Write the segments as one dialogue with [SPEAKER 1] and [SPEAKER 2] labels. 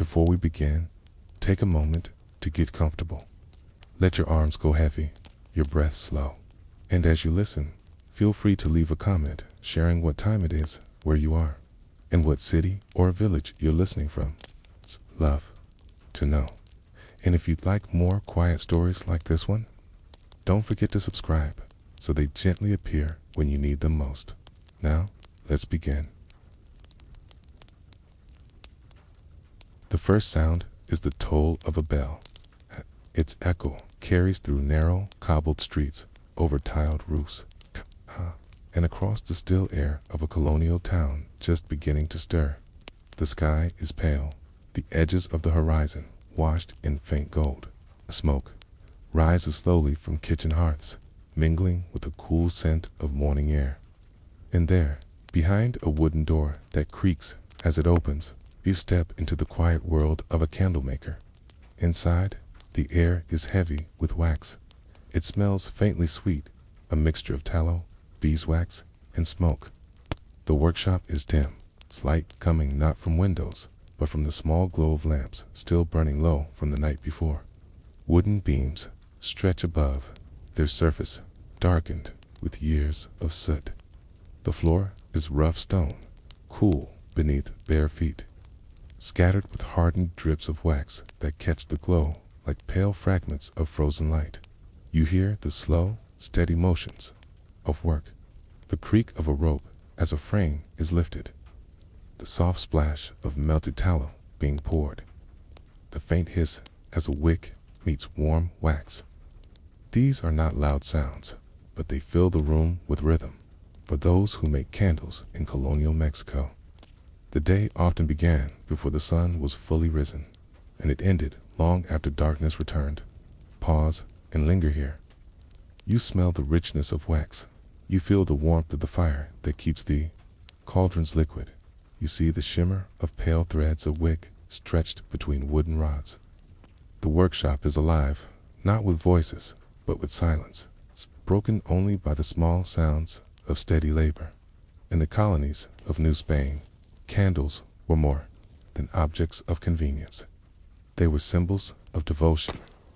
[SPEAKER 1] Before we begin, take a moment to get comfortable. Let your arms go heavy, your breath slow. And as you listen, feel free to leave a comment sharing what time it is, where you are, and what city or village you're listening from. It's love to know. And if you'd like more quiet stories like this one, don't forget to subscribe so they gently appear when you need them most. Now, let's begin. The first sound is the toll of a bell. Its echo carries through narrow, cobbled streets, over tiled roofs, and across the still air of a colonial town just beginning to stir. The sky is pale, the edges of the horizon washed in faint gold. Smoke rises slowly from kitchen hearths, mingling with the cool scent of morning air. And there, behind a wooden door that creaks as it opens, you step into the quiet world of a candle maker. Inside, the air is heavy with wax. It smells faintly sweet, a mixture of tallow, beeswax, and smoke. The workshop is dim, its light coming not from windows, but from the small glow of lamps still burning low from the night before. Wooden beams stretch above, their surface darkened with years of soot. The floor is rough stone, cool beneath bare feet, scattered with hardened drips of wax that catch the glow like pale fragments of frozen light. You hear the slow, steady motions of work, the creak of a rope as a frame is lifted, the soft splash of melted tallow being poured, the faint hiss as a wick meets warm wax. These are not loud sounds, but they fill the room with rhythm. For those who make candles in colonial Mexico, the day often began before the sun was fully risen, and it ended long after darkness returned. Pause and linger here. You smell the richness of wax. You feel the warmth of the fire that keeps the cauldrons liquid. You see the shimmer of pale threads of wick stretched between wooden rods. The workshop is alive, not with voices, but with silence, broken only by the small sounds of steady labor. In the colonies of New Spain, candles were more than objects of convenience. They were symbols of devotion,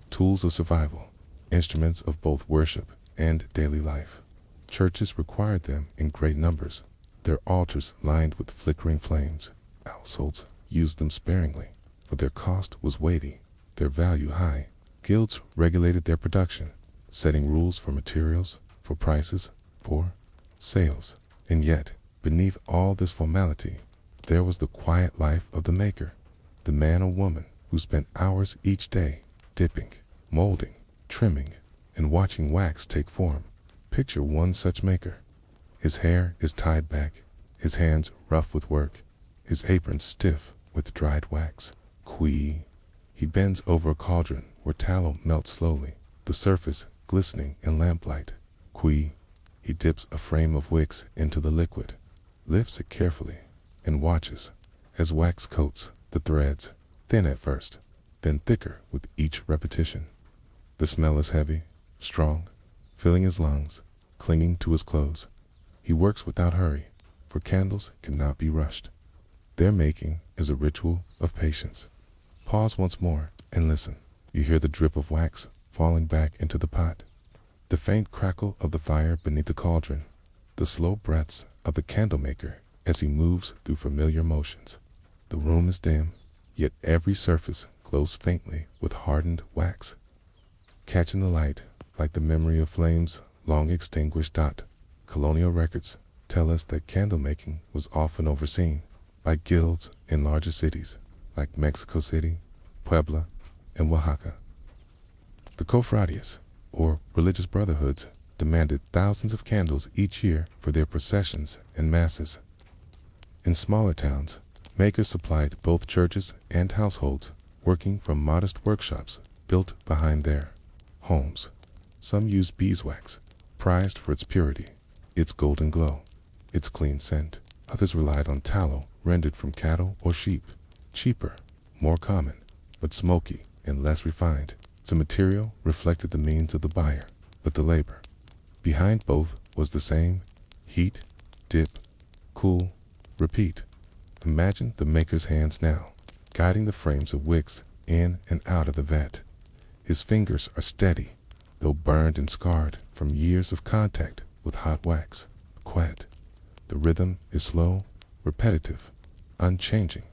[SPEAKER 1] tools of survival, instruments of both worship and daily life. Churches required them in great numbers, their altars lined with flickering flames. Households used them sparingly, but their cost was weighty, their value high. Guilds regulated their production, setting rules for materials, for prices, for sales. And yet, beneath all this formality, there was the quiet life of the maker, the man or woman who spent hours each day dipping, molding, trimming, and watching wax take form. Picture one such maker. His hair is tied back, his hands rough with work, his apron stiff with dried wax. He bends over a cauldron where tallow melts slowly, the surface glistening in lamplight. He dips a frame of wicks into the liquid, lifts it carefully, and watches as wax coats the threads, thin at first, then thicker with each repetition. The smell is heavy, strong, filling his lungs, clinging to his clothes. He works without hurry, for candles cannot be rushed. Their making is a ritual of patience. Pause once more and listen. You hear the drip of wax falling back into the pot, the faint crackle of the fire beneath the cauldron, the slow breaths of the candle maker as he moves through familiar motions. The room is dim, yet every surface glows faintly with hardened wax, catching the light like the memory of flames long extinguished. Colonial records tell us that candle making was often overseen by guilds in larger cities like Mexico City, Puebla, and Oaxaca. The cofradias, or religious brotherhoods, demanded thousands of candles each year for their processions and masses. In smaller towns, makers supplied both churches and households, working from modest workshops built behind their homes. Some used beeswax, prized for its purity, its golden glow, its clean scent. Others relied on tallow rendered from cattle or sheep, cheaper, more common, but smoky and less refined. The material reflected the means of the buyer, but the labor behind both was the same: heat, dip, cool, repeat. Imagine the maker's hands now, guiding the frames of wicks in and out of the vat. His fingers are steady, though burned and scarred from years of contact with hot wax. Quiet. The rhythm is slow, repetitive, unchanging.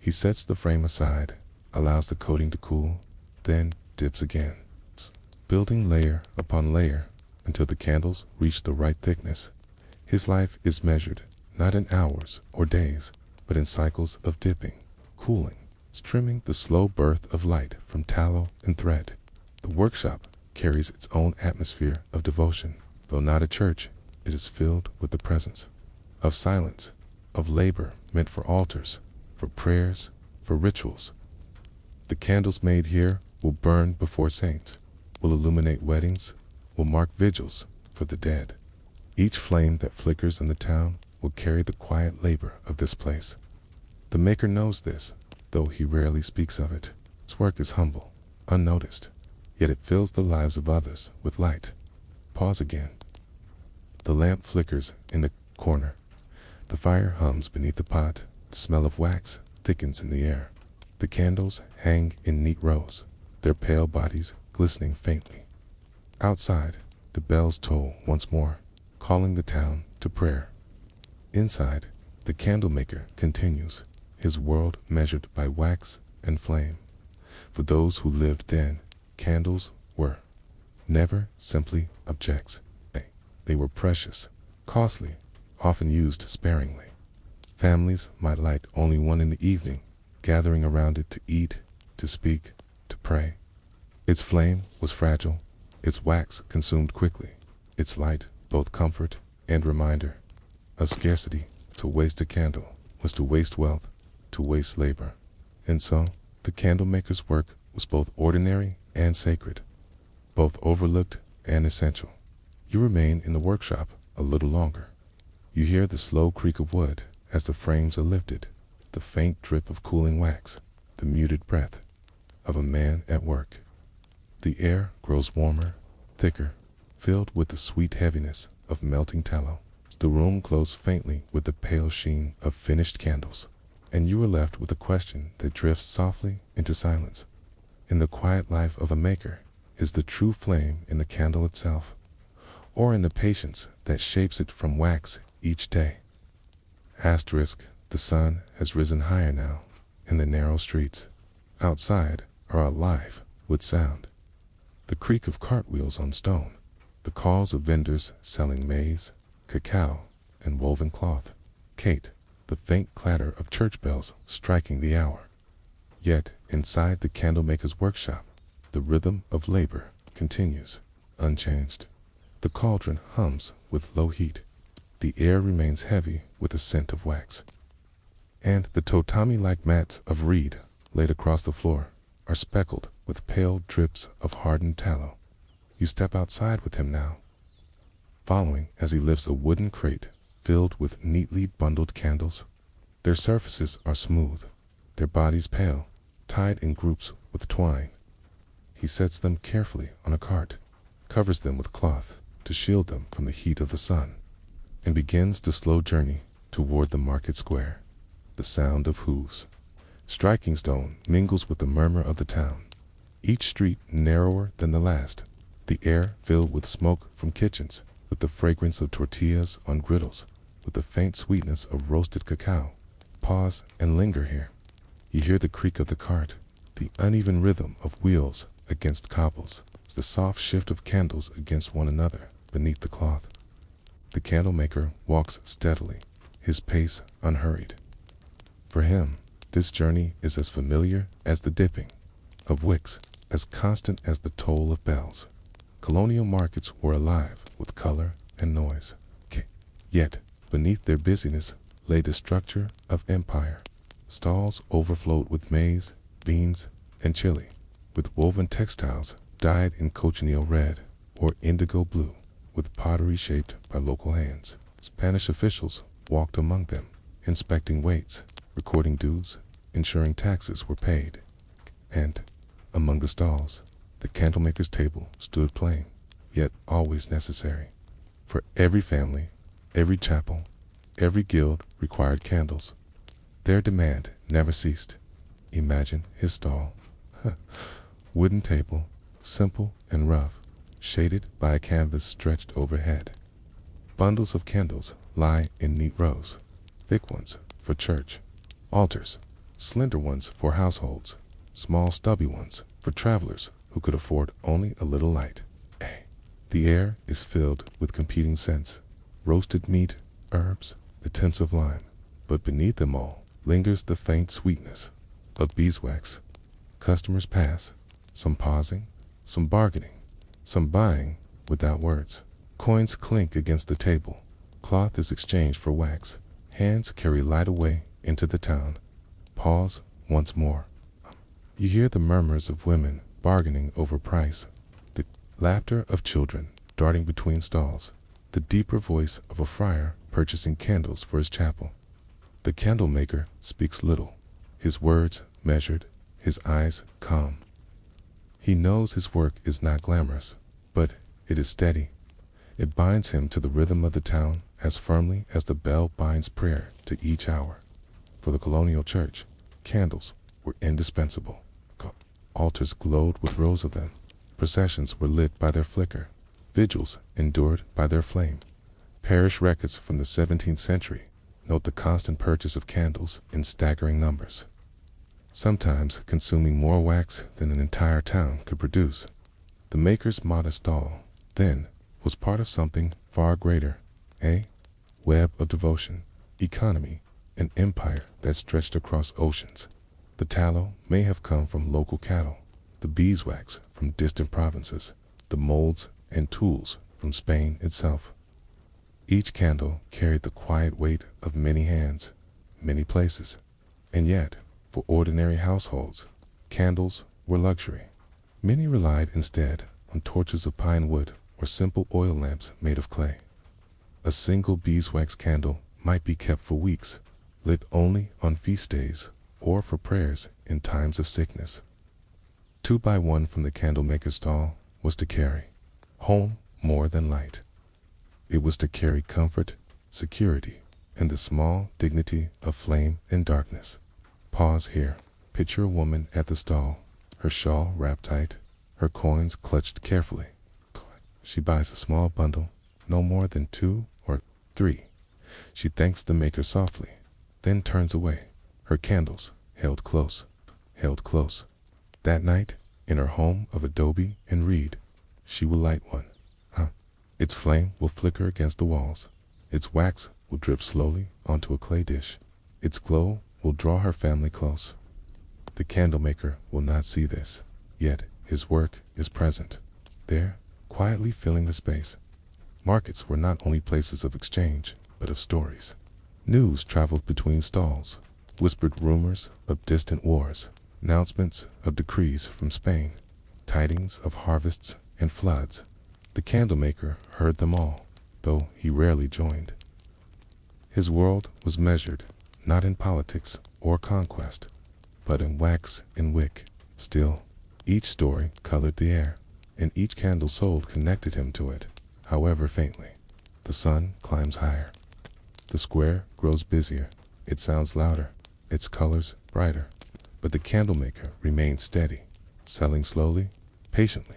[SPEAKER 1] He sets the frame aside, allows the coating to cool, then dips again, building layer upon layer until the candles reach the right thickness. His life is measured not in hours or days, but in cycles of dipping, cooling, trimming the slow birth of light from tallow and thread. The workshop carries its own atmosphere of devotion. Though not a church, it is filled with the presence of silence, of labor meant for altars, for prayers, for rituals. The candles made here will burn before saints, will illuminate weddings, will mark vigils for the dead. Each flame that flickers in the town will carry the quiet labor of this place. The maker knows this, though he rarely speaks of it. His work is humble, unnoticed, yet it fills the lives of others with light. Pause again. The lamp flickers in the corner. The fire hums beneath the pot. The smell of wax thickens in the air. The candles hang in neat rows, their pale bodies glistening faintly. Outside, the bells toll once more, calling the town to prayer. Inside, the candle maker continues, his world measured by wax and flame. For those who lived then, candles were never simply objects. They were precious, costly, often used sparingly. Families might light only one in the evening, gathering around it to eat, to speak, to pray. Its flame was fragile, its wax consumed quickly, its light both comfort and reminder of scarcity. To waste a candle was to waste wealth, to waste labor. And so, the candlemaker's work was both ordinary and sacred, both overlooked and essential. You remain in the workshop a little longer. You hear the slow creak of wood as the frames are lifted, the faint drip of cooling wax, the muted breath of a man at work. The air grows warmer, thicker, filled with the sweet heaviness of melting tallow. The room glows faintly with the pale sheen of finished candles, and you are left with a question that drifts softly into silence. In the quiet life of a maker, is the true flame in the candle itself, or in the patience that shapes it from wax each day? Asterisk, the sun has risen higher now, and the narrow streets outside are alive with sound. The creak of cartwheels on stone, the calls of vendors selling maize, cacao, and woven cloth. Kate, the faint clatter of church bells striking the hour. Yet, inside the candlemaker's workshop, the rhythm of labor continues, unchanged. The cauldron hums with low heat. The air remains heavy with the scent of wax. And the tatami-like mats of reed laid across the floor are speckled with pale drips of hardened tallow. You step outside with him now, following as he lifts a wooden crate filled with neatly bundled candles. Their surfaces are smooth, their bodies pale, tied in groups with twine. He sets them carefully on a cart, covers them with cloth to shield them from the heat of the sun, and begins the slow journey toward the market square. The sound of hooves striking stone mingles with the murmur of the town, each street narrower than the last, the air filled with smoke from kitchens, with the fragrance of tortillas on griddles, with the faint sweetness of roasted cacao. Pause and linger here. You hear the creak of the cart, the uneven rhythm of wheels against cobbles, the soft shift of candles against one another beneath the cloth. The candlemaker walks steadily, his pace unhurried. For him, this journey is as familiar as the dipping of wicks, as constant as the toll of bells. Colonial markets were alive with color and noise. Yet, beneath their busyness lay the structure of empire. Stalls overflowed with maize, beans, and chili, with woven textiles dyed in cochineal red or indigo blue, with pottery shaped by local hands. Spanish officials walked among them, inspecting weights, recording dues, ensuring taxes were paid. And, among the stalls, the candlemaker's table stood plain, yet always necessary. For every family, every chapel, every guild required candles. Their demand never ceased. Imagine his stall. Wooden table, simple and rough, shaded by a canvas stretched overhead. Bundles of candles lie in neat rows, thick ones for church, altars, slender ones for households, small stubby ones for travelers who could afford only a little light. The air is filled with competing scents, roasted meat, herbs, the tints of lime, but beneath them all lingers the faint sweetness of beeswax. Customers pass, some pausing, some bargaining, some buying without words. Coins clink against the table, cloth is exchanged for wax, hands carry light away into the town. Pause once more. You hear the murmurs of women bargaining over price, the laughter of children darting between stalls, the deeper voice of a friar purchasing candles for his chapel. The candle maker speaks little, his words measured, his eyes calm. He knows his work is not glamorous, but it is steady. It binds him to the rhythm of the town as firmly as the bell binds prayer to each hour. For the Colonial church, candles were indispensable. Altars glowed with rows of them. Processions were lit by their flicker. Vigils endured by their flame. Parish records from the 17th century note the constant purchase of candles in staggering numbers, sometimes consuming more wax than an entire town could produce. The maker's modest stall, then, was part of something far greater, a web of devotion, economy, an empire that stretched across oceans. The tallow may have come from local cattle, the beeswax from distant provinces, the molds and tools from Spain itself. Each candle carried the quiet weight of many hands, many places, and yet, for ordinary households, candles were luxury. Many relied instead on torches of pine wood or simple oil lamps made of clay. A single beeswax candle might be kept for weeks, lit only on feast days or for prayers in times of sickness. 2 by 1 from the candlemaker's stall was to carry home more than light. It was to carry comfort, security, and the small dignity of flame in darkness. Pause here. Picture a woman at the stall, her shawl wrapped tight, her coins clutched carefully. She buys a small bundle, no more than 2 or 3. She thanks the maker softly, then turns away, her candles held close, held close. That night, in her home of adobe and reed, she will light one. Its flame will flicker against the walls. Its wax will drip slowly onto a clay dish. Its glow will draw her family close. The candlemaker will not see this, yet his work is present, there, quietly filling the space. Markets were not only places of exchange, but of stories. News traveled between stalls, whispered rumors of distant wars, announcements of decrees from Spain, tidings of harvests and floods. The candlemaker heard them all, though he rarely joined. His world was measured, not in politics or conquest, but in wax and wick. Still, each story colored the air, and each candle sold connected him to it, however faintly. The sun climbs higher. The square grows busier. It sounds louder, its colors brighter. But the candlemaker remains steady, selling slowly, patiently.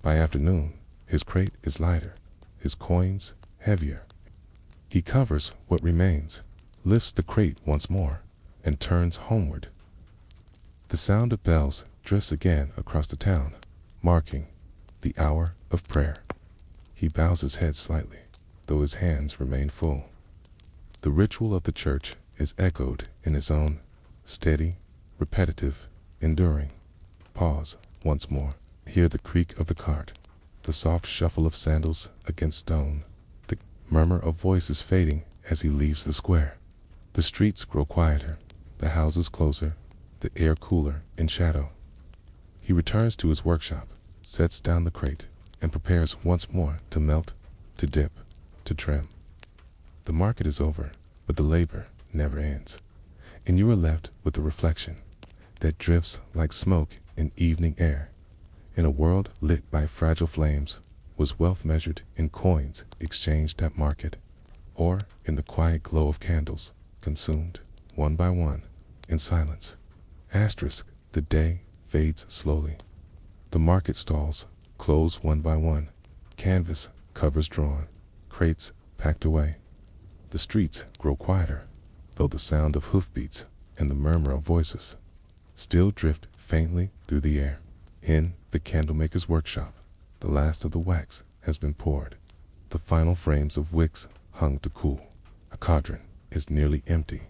[SPEAKER 1] By afternoon, his crate is lighter, his coins heavier. He covers what remains, lifts the crate once more, and turns homeward. The sound of bells drifts again across the town, marking the hour of prayer. He bows his head slightly, though his hands remain full. The ritual of the church is echoed in his own, steady, repetitive, enduring. Pause once more. Hear the creak of the cart, the soft shuffle of sandals against stone, the murmur of voices fading as he leaves the square. The streets grow quieter, the houses closer, the air cooler in shadow. He returns to his workshop, sets down the crate, and prepares once more to melt, to dip, to trim. The market is over, but the labor never ends, and you are left with the reflection that drifts like smoke in evening air. In a world lit by fragile flames, was wealth measured in coins exchanged at market, or in the quiet glow of candles, consumed, one by one, in silence? Asterisk, the day fades slowly. The market stalls close one by one, canvas covers drawn, crates packed away. The streets grow quieter, though the sound of hoofbeats and the murmur of voices still drift faintly through the air. In the candlemaker's workshop, the last of the wax has been poured. The final frames of wicks hung to cool. A cauldron is nearly empty,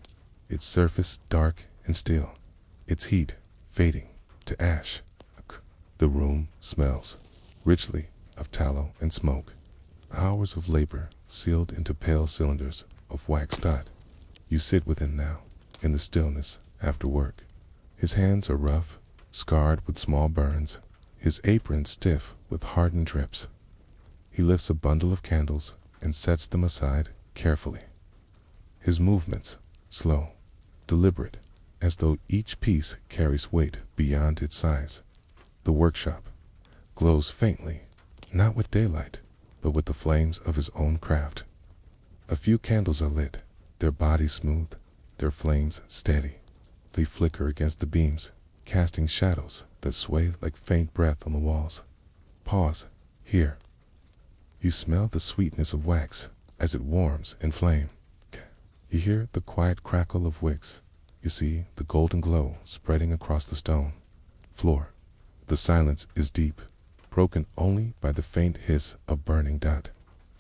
[SPEAKER 1] its surface dark and still, its heat fading to ash. The room smells richly of tallow and smoke, hours of labor sealed into pale cylinders of wax dot. You sit within now, in the stillness after work. His hands are rough, scarred with small burns, his apron stiff with hardened drips. He lifts a bundle of candles and sets them aside carefully. His movements slow, deliberate, as though each piece carries weight beyond its size. The workshop glows faintly, not with daylight, but with the flames of his own craft. A few candles are lit, their bodies smooth, their flames steady. They flicker against the beams, casting shadows that sway like faint breath on the walls. Pause, here. You smell the sweetness of wax as it warms in flame. You hear the quiet crackle of wicks. You see the golden glow spreading across the stone floor. The silence is deep, broken only by the faint hiss of burning dot.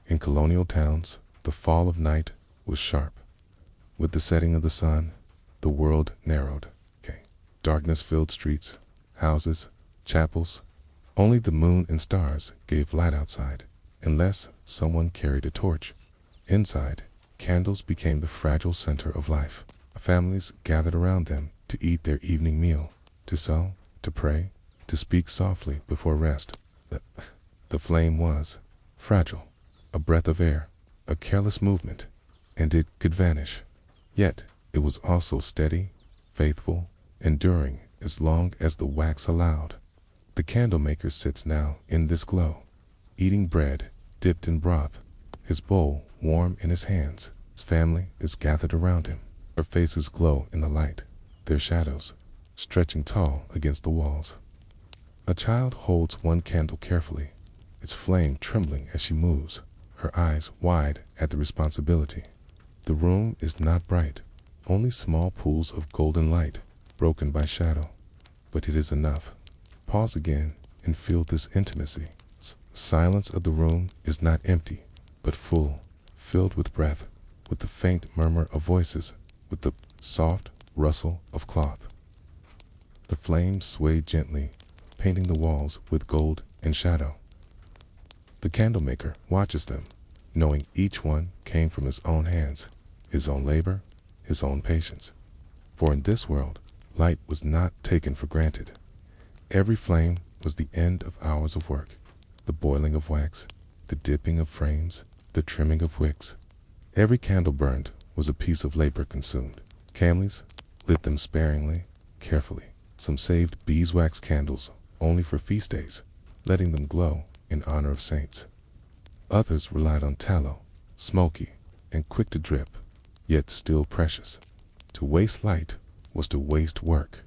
[SPEAKER 1] In colonial towns, the fall of night was sharp. With the setting of the sun, the world narrowed. Darkness-filled streets, houses, chapels. Only the moon and stars gave light outside, unless someone carried a torch. Inside, candles became the fragile center of life. Families gathered around them to eat their evening meal, to sew, to pray, to speak softly before rest. The flame was fragile, a breath of air, a careless movement, and it could vanish. Yet it was also steady, faithful, enduring as long as the wax allowed. The candlemaker sits now in this glow, eating bread dipped in broth, his bowl warm in his hands. His family is gathered around him. Their faces glow in the light, their shadows stretching tall against the walls. A child holds one candle carefully, its flame trembling as she moves, her eyes wide at the responsibility. The room is not bright, only small pools of golden light, broken by shadow, but it is enough. Pause again and feel this intimacy. Silence of the room is not empty, but full, filled with breath, with the faint murmur of voices, with the soft rustle of cloth. The flames sway gently, painting the walls with gold and shadow. The candlemaker watches them, knowing each one came from his own hands, his own labor, his own patience. For in this world, light was not taken for granted. Every flame was the end of hours of work, the boiling of wax, the dipping of frames, the trimming of wicks. Every candle burned was a piece of labor consumed. Families lit them sparingly, carefully. Some saved beeswax candles only for feast days, letting them glow in honor of saints. Others relied on tallow, smoky and quick to drip, yet still precious. To waste light was to waste work.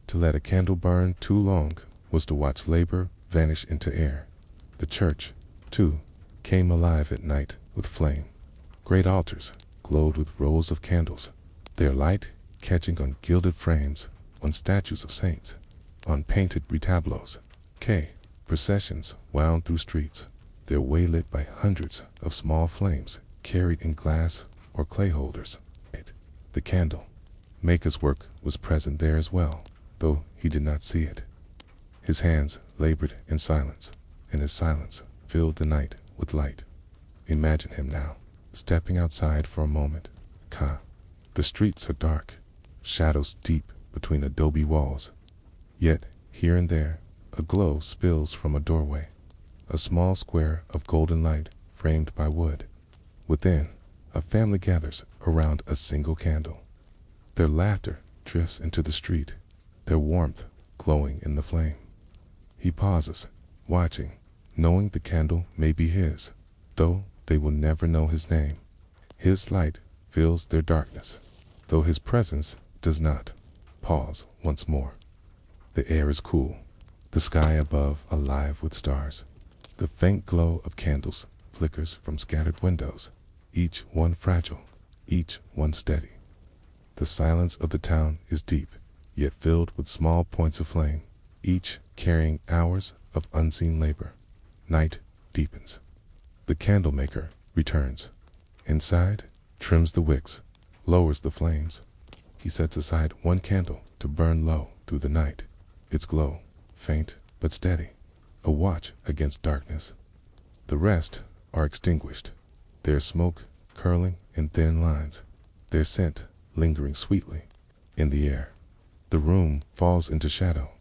[SPEAKER 1] To let a candle burn too long was to watch labor vanish into air. The church, too, came alive at night with flame. Great altars glowed with rows of candles, their light catching on gilded frames, on statues of saints, on painted retablos. Processions wound through streets, their way lit by hundreds of small flames carried in glass or clay holders. The candle maker's work was present there as well, though he did not see it. His hands labored in silence, and his silence filled the night with light. Imagine him now, stepping outside for a moment. The streets are dark, shadows deep between adobe walls. Yet, here and there, a glow spills from a doorway, a small square of golden light framed by wood. Within, a family gathers around a single candle. Their laughter drifts into the street, their warmth glowing in the flame. He pauses, watching, knowing the candle may be his, though they will never know his name. His light fills their darkness, though his presence does not. pause once more. The air is cool, the sky above alive with stars. The faint glow of candles flickers from scattered windows, each one fragile, each one steady. The silence of the town is deep, yet filled with small points of flame, each carrying hours of unseen labor. Night deepens. The candlemaker returns. Inside, trims the wicks, lowers the flames. He sets aside one candle to burn low through the night, its glow, faint but steady, a watch against darkness. The rest are extinguished, their smoke curling in thin lines, their scent lingering sweetly in the air. The room falls into shadow,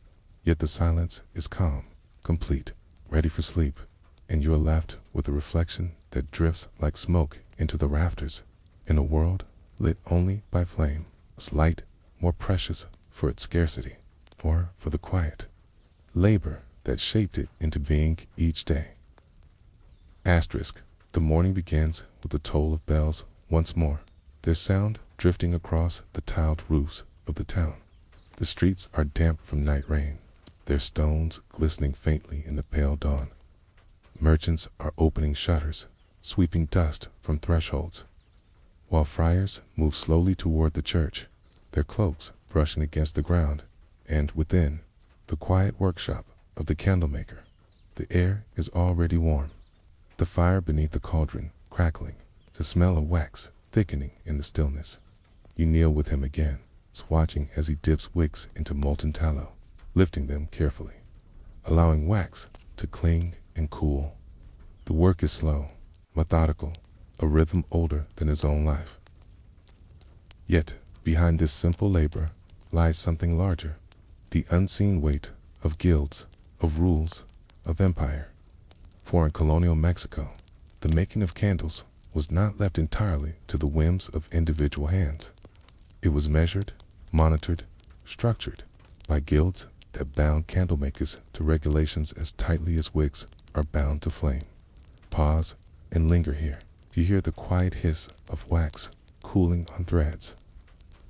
[SPEAKER 1] yet the silence is calm, complete, ready for sleep, and you are left with a reflection that drifts like smoke into the rafters. In a world lit only by flame, was light more precious for its scarcity, or for the quiet labor that shaped it into being each day. Asterisk. The morning begins with the toll of bells once more, their sound drifting across the tiled roofs of the town. The streets are damp from night rain, their stones glistening faintly in the pale dawn. Merchants are opening shutters, sweeping dust from thresholds, while friars move slowly toward the church, their cloaks brushing against the ground, and within, the quiet workshop of the candlemaker. The air is already warm, the fire beneath the cauldron crackling, the smell of wax thickening in the stillness. You kneel with him again, watching as he dips wicks into molten tallow, lifting them carefully, allowing wax to cling and cool. The work is slow, methodical, a rhythm older than his own life. Yet, behind this simple labor lies something larger, the unseen weight of guilds, of rules, of empire. For in colonial Mexico, the making of candles was not left entirely to the whims of individual hands. It was measured, monitored, structured by guilds that bound candlemakers to regulations as tightly as wicks are bound to flame. Pause and linger here. You hear the quiet hiss of wax cooling on threads,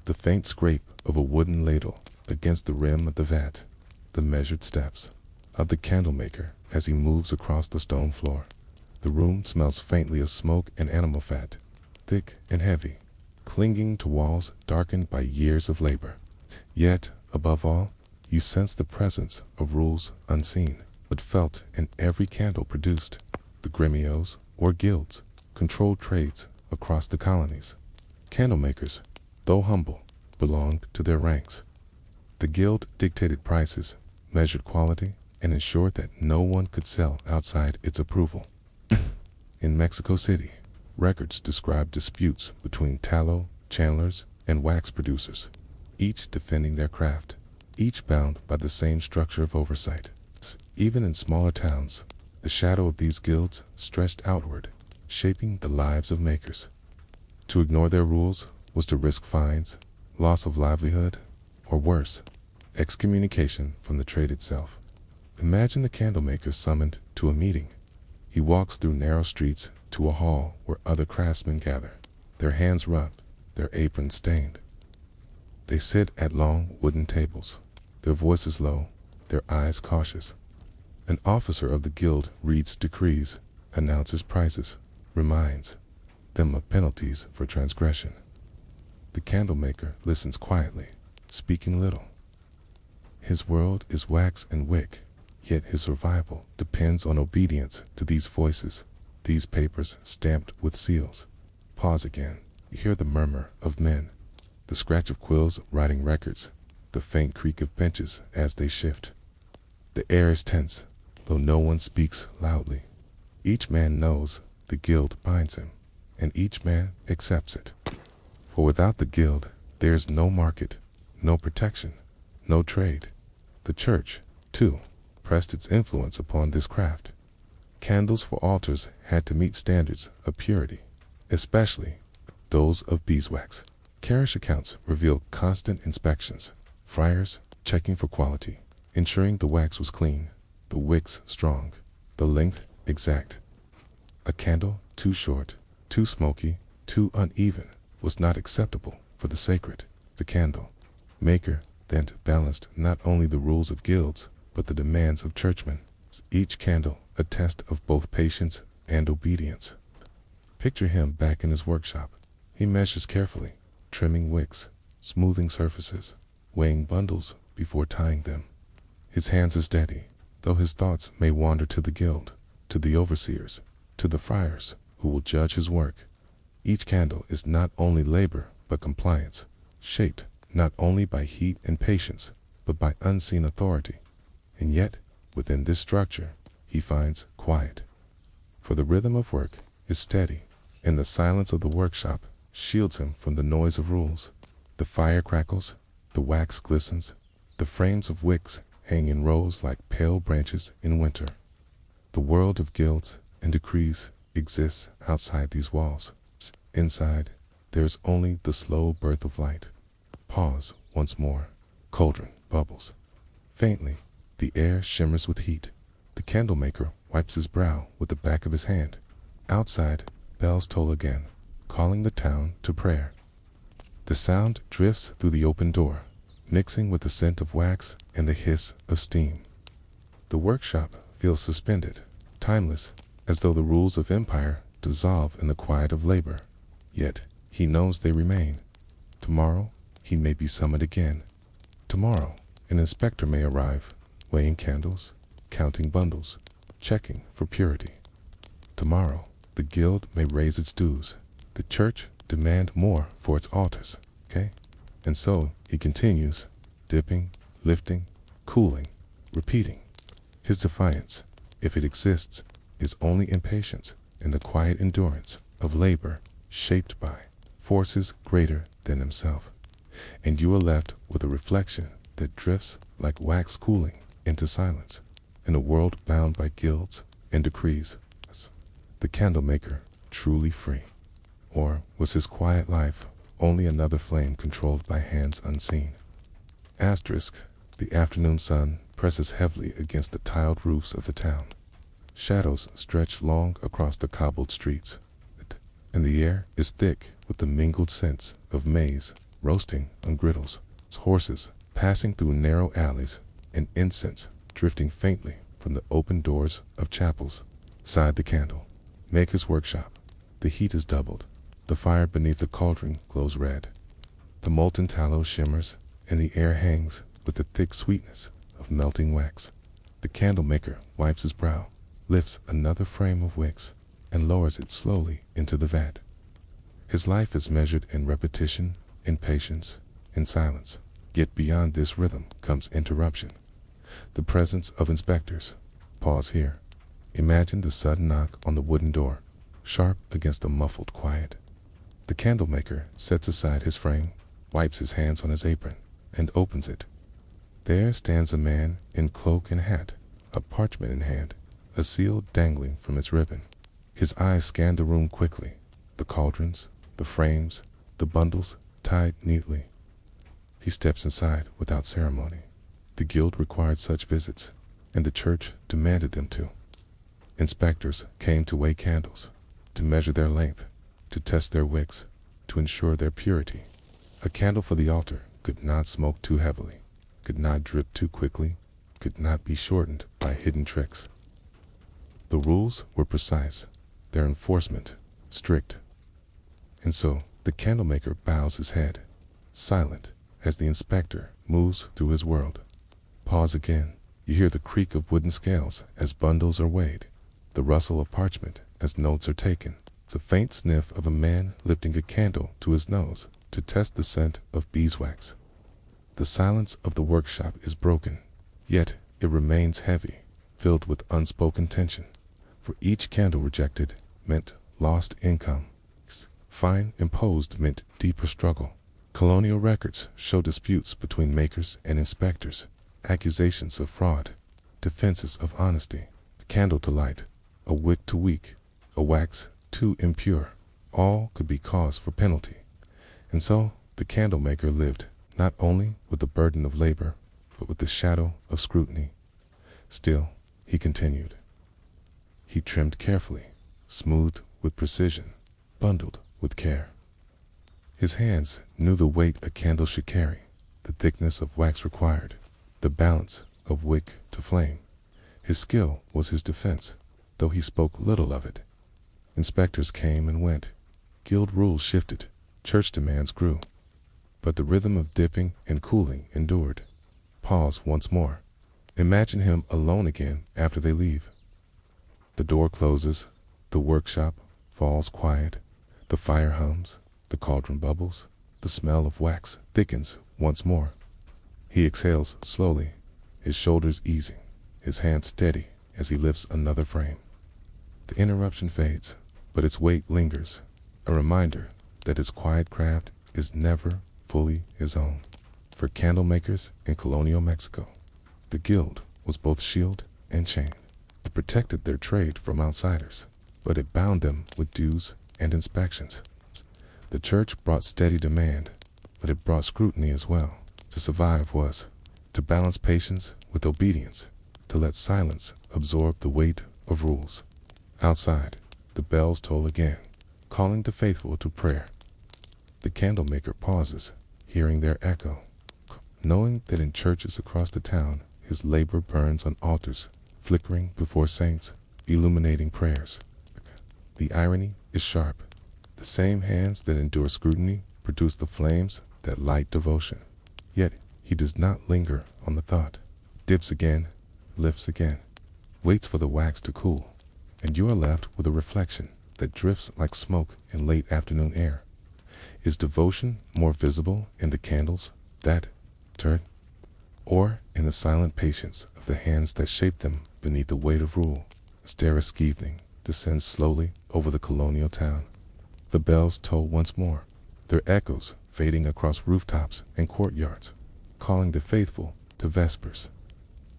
[SPEAKER 1] the faint scrape of a wooden ladle against the rim of the vat, the measured steps of the candlemaker as he moves across the stone floor. The room smells faintly of smoke and animal fat, thick and heavy, clinging to walls darkened by years of labor. Yet, above all, you sense the presence of rules unseen, but felt in every candle produced. The gremios, or guilds, controlled trades across the colonies. Candlemakers, though humble, belonged to their ranks. The guild dictated prices, measured quality, and ensured that no one could sell outside its approval. In Mexico City, records describe disputes between tallow chandlers and wax producers, each defending their craft, each bound by the same structure of oversight. Even in smaller towns, the shadow of these guilds stretched outward, shaping the lives of makers. To ignore their rules was to risk fines, loss of livelihood, or worse, excommunication from the trade itself. Imagine the candlemaker summoned to a meeting. He walks through narrow streets to a hall where other craftsmen gather, their hands rubbed, their aprons stained. They sit at long wooden tables, their voices low, their eyes cautious. An officer of the guild reads decrees, announces prices, reminds them of penalties for transgression. The candlemaker listens quietly, speaking little. His world is wax and wick, yet his survival depends on obedience to these voices, these papers stamped with seals. Pause again. You hear the murmur of men, the scratch of quills writing records, the faint creak of benches as they shift. The air is tense, though no one speaks loudly. Each man knows the guild binds him, and each man accepts it. For without the guild, there is no market, no protection, no trade. The church, too, pressed its influence upon this craft. Candles for altars had to meet standards of purity, especially those of beeswax. Parish accounts revealed constant inspections, friars checking for quality, ensuring the wax was clean, the wicks strong, the length exact. A candle too short, too smoky, too uneven was not acceptable for the sacred. The candle maker then balanced not only the rules of guilds, but the demands of churchmen. Each candle a test of both patience and obedience. Picture him back in his workshop. He measures carefully, trimming wicks, smoothing surfaces, weighing bundles before tying them. His hands are steady, though his thoughts may wander to the guild, to the overseers, to the friars who will judge his work. Each candle is not only labor, but compliance, shaped not only by heat and patience, but by unseen authority. And yet, within this structure, he finds quiet. For the rhythm of work is steady, and the silence of the workshop shields him from the noise of rules. The fire crackles, the wax glistens, the frames of wicks hang in rows like pale branches in winter. The world of guilds and decrees exists outside these walls. Inside, there is only the slow birth of light. Pause once more. Cauldron bubbles. Faintly, the air shimmers with heat. The candlemaker wipes his brow with the back of his hand. Outside, bells toll again, calling the town to prayer. The sound drifts through the open door, mixing with the scent of wax and the hiss of steam. The workshop feels suspended, timeless, as though the rules of empire dissolve in the quiet of labor. Yet, he knows they remain. Tomorrow, he may be summoned again. Tomorrow, an inspector may arrive, weighing candles, counting bundles, checking for purity. Tomorrow, the guild may raise its dues, the church demand more for its altars, okay? And so he continues, dipping, lifting, cooling, repeating. His defiance, if it exists, is only impatience in the quiet endurance of labor shaped by forces greater than himself. And you are left with a reflection that drifts like wax cooling into silence in a world bound by guilds and decrees. The candlemaker truly free? Or was his quiet life only another flame controlled by hands unseen? Asterisk, the afternoon sun presses heavily against the tiled roofs of the town. Shadows stretch long across the cobbled streets, and the air is thick with the mingled scents of maize roasting on griddles, horses passing through narrow alleys, and incense drifting faintly from the open doors of chapels. Beside the candle maker's workshop, the heat is doubled. The fire beneath the cauldron glows red. The molten tallow shimmers, and the air hangs with the thick sweetness of melting wax. The candlemaker wipes his brow, lifts another frame of wicks, and lowers it slowly into the vat. His life is measured in repetition, in patience, in silence. Yet beyond this rhythm comes interruption. The presence of inspectors. Pause here. Imagine the sudden knock on the wooden door, sharp against the muffled quiet. The candlemaker sets aside his frame, wipes his hands on his apron, and opens it. There stands a man in cloak and hat, a parchment in hand, a seal dangling from its ribbon. His eyes scan the room quickly, the cauldrons, the frames, the bundles tied neatly. He steps inside without ceremony. The guild required such visits, and the church demanded them to. Inspectors came to weigh candles, to measure their length, to test their wicks, to ensure their purity. A candle for the altar could not smoke too heavily, could not drip too quickly, could not be shortened by hidden tricks. The rules were precise, their enforcement strict. And so the candlemaker bows his head, silent as the inspector moves through his world. Pause again. You hear the creak of wooden scales as bundles are weighed, the rustle of parchment as notes are taken. It's a faint sniff of a man lifting a candle to his nose to test the scent of beeswax. The silence of the workshop is broken, yet it remains heavy, filled with unspoken tension. For each candle rejected meant lost income. Fine imposed meant deeper struggle. Colonial records show disputes between makers and inspectors, accusations of fraud, defenses of honesty. A candle to light, a wick too weak, a wax too impure, all could be cause for penalty. And so the candlemaker lived not only with the burden of labor, but with the shadow of scrutiny. Still, he continued. He trimmed carefully, smoothed with precision, bundled with care. His hands knew the weight a candle should carry, the thickness of wax required, the balance of wick to flame. His skill was his defense, though he spoke little of it. Inspectors came and went. Guild rules shifted. Church demands grew. But the rhythm of dipping and cooling endured. Pause once more. Imagine him alone again after they leave. The door closes. The workshop falls quiet. The fire hums. The cauldron bubbles. The smell of wax thickens once more. He exhales slowly, his shoulders easing, his hands steady as he lifts another frame. The interruption fades, but its weight lingers, a reminder that his quiet craft is never fully his own. For candle makers in colonial Mexico, the guild was both shield and chain. It protected their trade from outsiders, but it bound them with dues and inspections. The church brought steady demand, but it brought scrutiny as well. To survive was to balance patience with obedience, to let silence absorb the weight of rules. Outside, the bells toll again, calling the faithful to prayer. The candlemaker pauses, hearing their echo, knowing that in churches across the town, his labor burns on altars, flickering before saints, illuminating prayers. The irony is sharp. The same hands that endure scrutiny produce the flames that light devotion. Yet he does not linger on the thought. Dips again, lifts again, waits for the wax to cool, and you are left with a reflection that drifts like smoke in late afternoon air. Is devotion more visible in the candles that turn, or in the silent patience of the hands that shape them beneath the weight of rule? Starrisk evening descends slowly over the colonial town. The bells toll once more, their echoes fading across rooftops and courtyards, calling the faithful to vespers.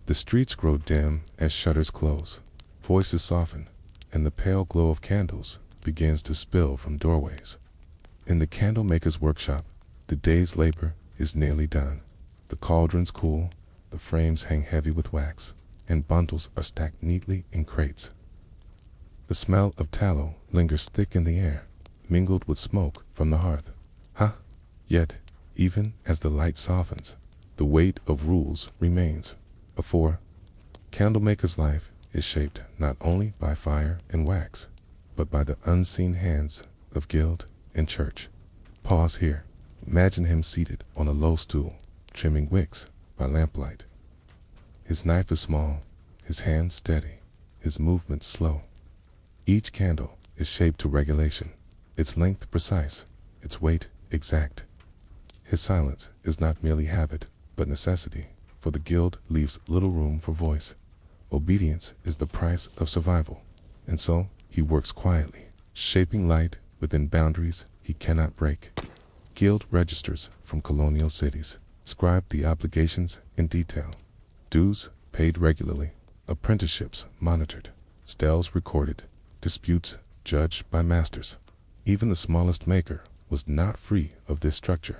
[SPEAKER 1] The streets grow dim as shutters close, voices soften, and the pale glow of candles begins to spill from doorways. In the candlemaker's workshop, the day's labor is nearly done. The cauldrons cool, the frames hang heavy with wax, and bundles are stacked neatly in crates. The smell of tallow lingers thick in the air, mingled with smoke from the hearth. Yet, even as the light softens, the weight of rules remains. For candlemaker's life is shaped not only by fire and wax, but by the unseen hands of guild and church. Pause here. Imagine him seated on a low stool, trimming wicks by lamplight. His knife is small, his hands steady, his movements slow. Each candle is shaped to regulation, its length precise, its weight exact. His silence is not merely habit, but necessity, for the guild leaves little room for voice. Obedience is the price of survival, and so he works quietly, shaping light within boundaries he cannot break. Guild registers from colonial cities describe the obligations in detail. Dues paid regularly, apprenticeships monitored, stels recorded, disputes judged by masters. Even the smallest maker was not free of this structure.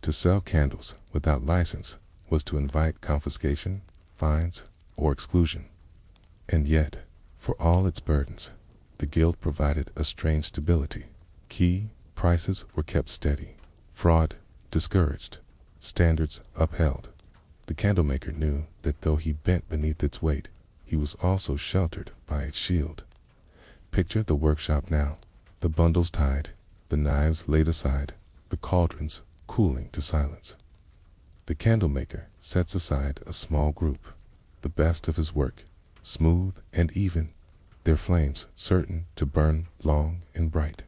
[SPEAKER 1] To sell candles without license was to invite confiscation, fines, or exclusion. And yet, for all its burdens, the guild provided a strange stability. Key prices were kept steady, fraud discouraged, standards upheld. The candlemaker knew that though he bent beneath its weight, he was also sheltered by its shield. Picture the workshop now, the bundles tied, the knives laid aside, the cauldrons cooling to silence. The candlemaker sets aside a small group, the best of his work, smooth and even, their flames certain to burn long and bright.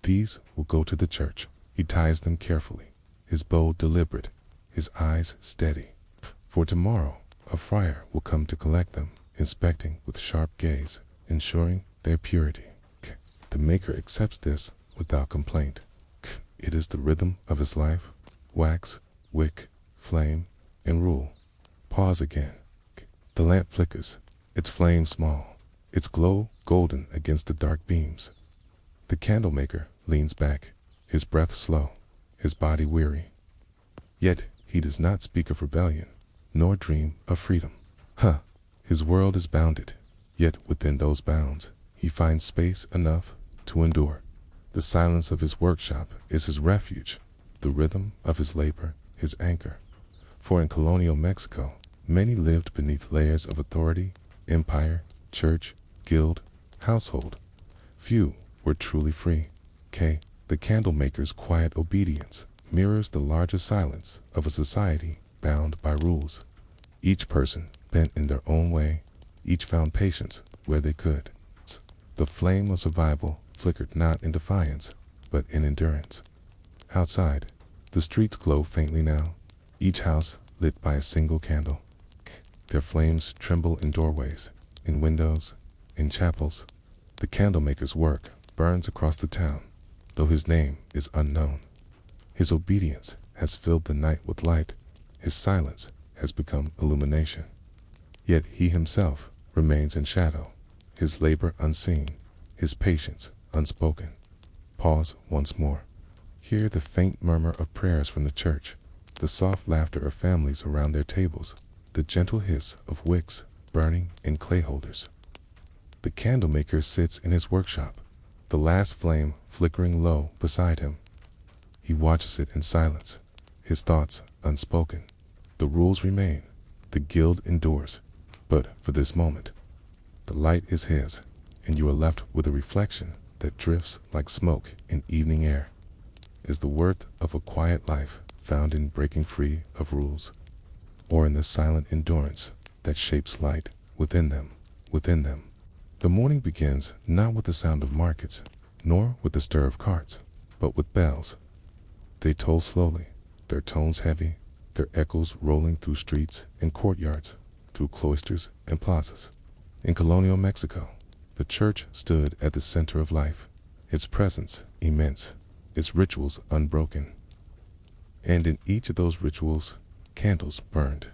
[SPEAKER 1] These will go to the church. He ties them carefully, his bow deliberate, his eyes steady. For tomorrow, a friar will come to collect them, inspecting with sharp gaze, ensuring their purity. The maker accepts this without complaint. It is the rhythm of his life: wax, wick, flame, and rule. Pause again. The lamp flickers, its flame small, its glow golden against the dark beams. The candlemaker leans back, his breath slow, his body weary. Yet he does not speak of rebellion, nor dream of freedom. His world is bounded, yet within those bounds he finds space enough to endure. The silence of his workshop is his refuge, the rhythm of his labor his anchor. For in colonial Mexico, many lived beneath layers of authority, empire, church, guild, household. Few were truly free. The candlemaker's quiet obedience mirrors the larger silence of a society bound by rules. Each person bent in their own way, each found patience where they could. The flame of survival flickered not in defiance, but in endurance. Outside, the streets glow faintly now, each house lit by a single candle. Their flames tremble in doorways, in windows, in chapels. The candlemaker's work burns across the town, though his name is unknown. His obedience has filled the night with light, his silence has become illumination. Yet he himself remains in shadow, his labor unseen, his patience unspoken. Pause once more. Hear the faint murmur of prayers from the church, the soft laughter of families around their tables, the gentle hiss of wicks burning in clay holders. The candlemaker sits in his workshop, the last flame flickering low beside him. He watches it in silence, his thoughts unspoken. The rules remain, the guild endures, but for this moment, the light is his, and you are left with a reflection that drifts like smoke in evening air. Is the worth of a quiet life found in breaking free of rules, or in the silent endurance that shapes light within them, within them? The morning begins not with the sound of markets, nor with the stir of carts, but with bells. They toll slowly, their tones heavy, their echoes rolling through streets and courtyards, through cloisters and plazas. In colonial Mexico, the church stood at the center of life, its presence immense, its rituals unbroken. And in each of those rituals, candles burned.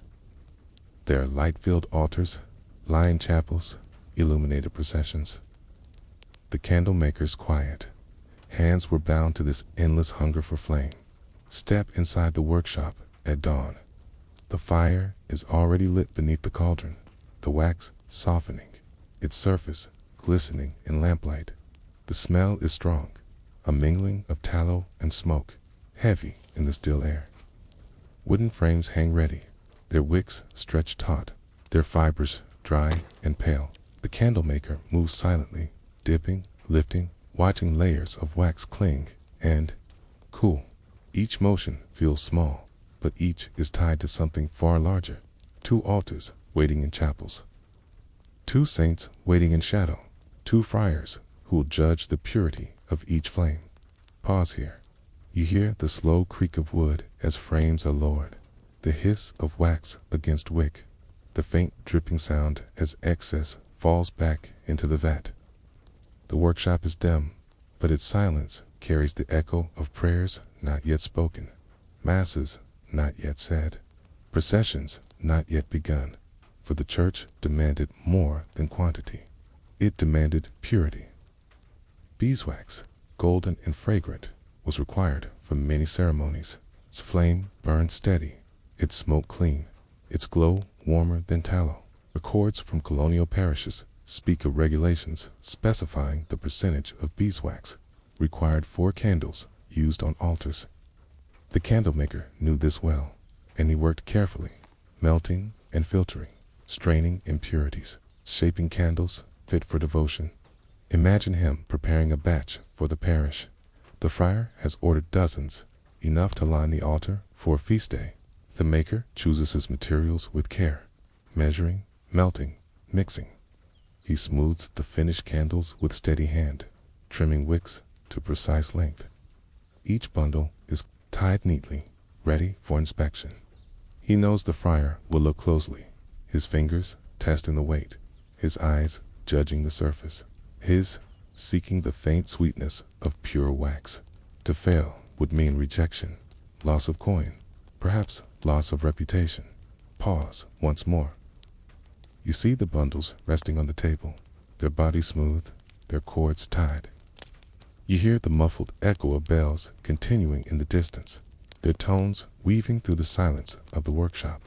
[SPEAKER 1] There are light-filled altars, lined chapels, illuminated processions. The candlemaker's quiet. Hands were bound to this endless hunger for flame. Step inside the workshop at dawn. The fire is already lit beneath the cauldron, the wax softening, its surface glistening in lamplight. The smell is strong, a mingling of tallow and smoke, heavy in the still air. Wooden frames hang ready, their wicks stretched taut, their fibers dry and pale. The candlemaker moves silently, dipping, lifting, watching layers of wax cling and cool. Each motion feels small, but each is tied to something far larger. 2 altars waiting in chapels. 2 saints waiting in shadow. 2 friars who will judge the purity of each flame. Pause here. You hear the slow creak of wood as frames are lowered, the hiss of wax against wick, the faint dripping sound as excess falls back into the vat. The workshop is dim, but its silence carries the echo of prayers not yet spoken, masses not yet said, processions not yet begun, for the church demanded more than quantity. It demanded purity. Beeswax, golden and fragrant, was required for many ceremonies. Its flame burned steady, its smoke clean, its glow warmer than tallow. Records from colonial parishes speak of regulations specifying the percentage of beeswax required for candles used on altars. The candlemaker knew this well, and he worked carefully, melting and filtering, straining impurities, shaping candles fit for devotion. Imagine him preparing a batch for the parish. The friar has ordered dozens, enough to line the altar for a feast day. The maker chooses his materials with care, measuring, melting, mixing. He smooths the finished candles with steady hand, trimming wicks to precise length. Each bundle is tied neatly, ready for inspection. He knows the friar will look closely, his fingers testing the weight, his eyes judging the surface, his seeking the faint sweetness of pure wax. To fail would mean rejection, loss of coin, perhaps loss of reputation. Pause once more. You see the bundles resting on the table, their bodies smooth, their cords tied. You hear the muffled echo of bells continuing in the distance, their tones weaving through the silence of the workshop.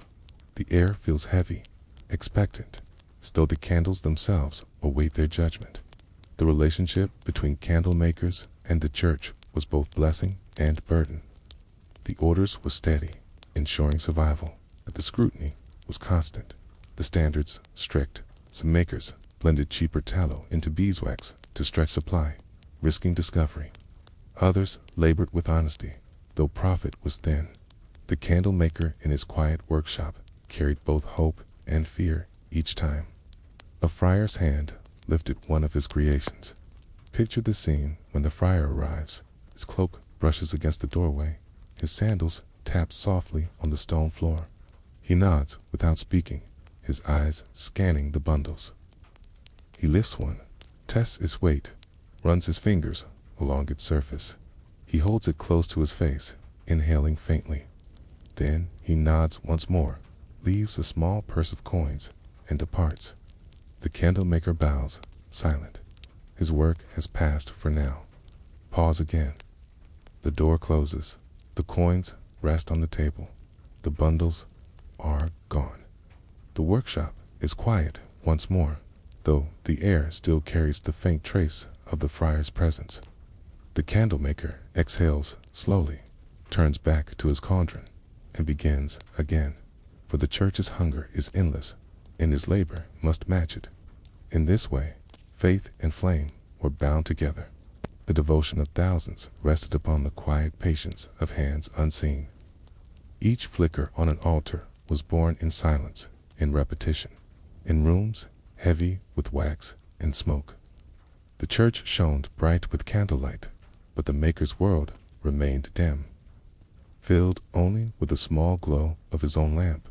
[SPEAKER 1] The air feels heavy, expectant, as though the candles themselves await their judgment. The relationship between candle makers and the church was both blessing and burden. The orders were steady, ensuring survival. but the scrutiny was constant, the standards strict. Some makers blended cheaper tallow into beeswax to stretch supply, risking discovery. Others labored with honesty, though profit was thin. The candle maker in his quiet workshop carried both hope and fear each time. A friar's hand lifted one of his creations. Picture the scene when the friar arrives. His cloak brushes against the doorway. His sandals tap softly on the stone floor. He nods without speaking, his eyes scanning the bundles. He lifts one, tests its weight, runs his fingers along its surface. He holds it close to his face, inhaling faintly. Then he nods once more, leaves a small purse of coins, and departs. The candlemaker bows, silent. His work has passed for now. Pause again. The door closes. The coins rest on the table. The bundles are gone. The workshop is quiet once more, though the air still carries the faint trace of the friar's presence. The candlemaker exhales slowly, turns back to his cauldron, and begins again. For the church's hunger is endless, and his labor must match it. In this way, faith and flame were bound together. The devotion of thousands rested upon the quiet patience of hands unseen. Each flicker on an altar was born in silence, in repetition, in rooms heavy with wax and smoke. The church shone bright with candlelight, but the maker's world remained dim, filled only with the small glow of his own lamp,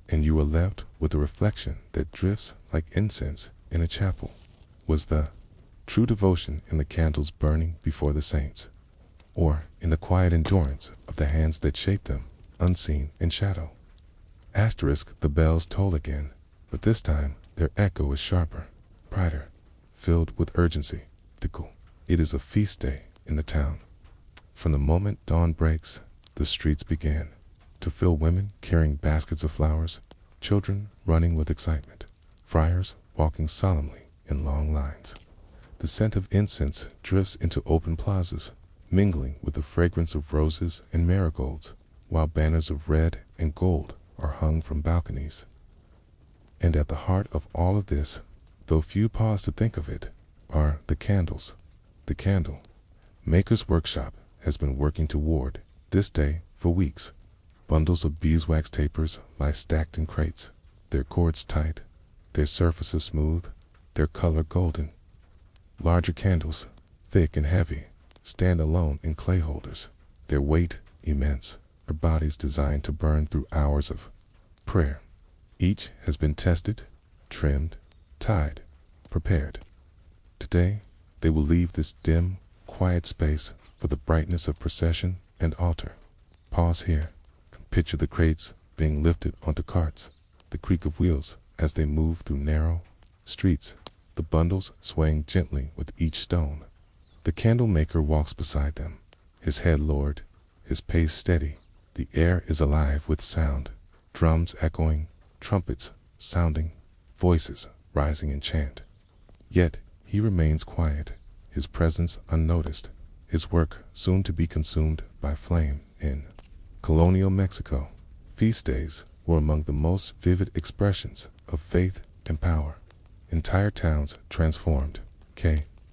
[SPEAKER 1] and you were left with a reflection that drifts like incense in a chapel. Was the true devotion in the candles burning before the saints, or in the quiet endurance of the hands that shaped them, unseen in shadow? Asterisk, the bells toll again, but this time their echo is sharper, brighter, filled with urgency. It is a feast day in the town. From the moment dawn breaks, the streets begin to fill, women carrying baskets of flowers, children running with excitement, friars walking solemnly in long lines. The scent of incense drifts into open plazas, mingling with the fragrance of roses and marigolds, while banners of red and gold are hung from balconies. And at the heart of all of this, though few pause to think of it, are the candles. The candle maker's workshop has been working toward this day for weeks. Bundles of beeswax tapers lie stacked in crates, their cords tight, their surfaces smooth, their color golden. Larger candles, thick and heavy, stand alone in clay holders, their weight immense, their bodies designed to burn through hours of prayer. Each has been tested, trimmed, tied, prepared. Today, they will leave this dim, quiet space for the brightness of procession and altar. Pause here. Picture the crates being lifted onto carts, the creak of wheels as they move through narrow streets, the bundles swaying gently with each stone. The candle maker walks beside them, his head lowered, his pace steady. The air is alive with sound, drums echoing, trumpets sounding, voices rising in chant. Yet he remains quiet, his presence unnoticed, his work soon to be consumed by flame. In Colonial Mexico, feast days were among the most vivid expressions of faith and power. Entire towns transformed.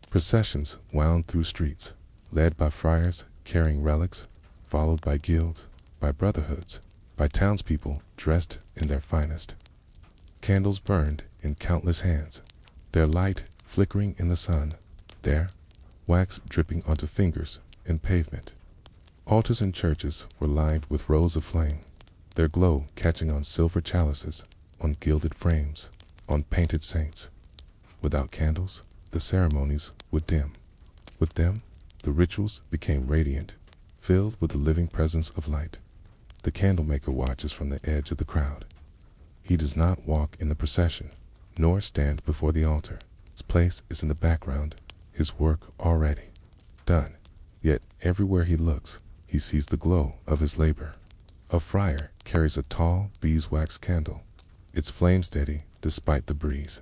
[SPEAKER 1] Processions wound through streets, led by friars carrying relics, followed by guilds, by brotherhoods, by townspeople dressed in their finest. Candles burned in countless hands, their light flickering in the sun, their wax dripping onto fingers and pavement. Altars in churches were lined with rows of flame, their glow catching on silver chalices, on gilded frames, on painted saints. Without candles, the ceremonies would dim. With them, the rituals became radiant, filled with the living presence of light. The candlemaker watches from the edge of the crowd. He does not walk in the procession, nor stand before the altar. His place is in the background, his work already done. Yet everywhere he looks, he sees the glow of his labor. A friar carries a tall beeswax candle, its flame steady despite the breeze.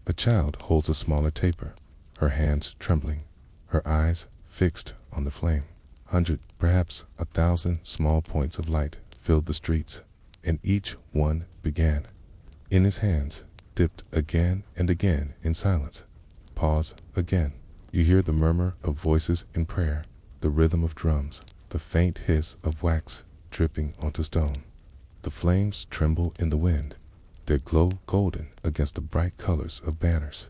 [SPEAKER 1] A child holds a smaller taper, her hands trembling, her eyes fixed on the flame. 100, perhaps 1,000 small points of light filled the streets, and each one began. In his hands, dipped again and again in silence. Pause again. You hear the murmur of voices in prayer, the rhythm of drums, the faint hiss of wax dripping onto stone. The flames tremble in the wind, their glow golden against the bright colors of banners.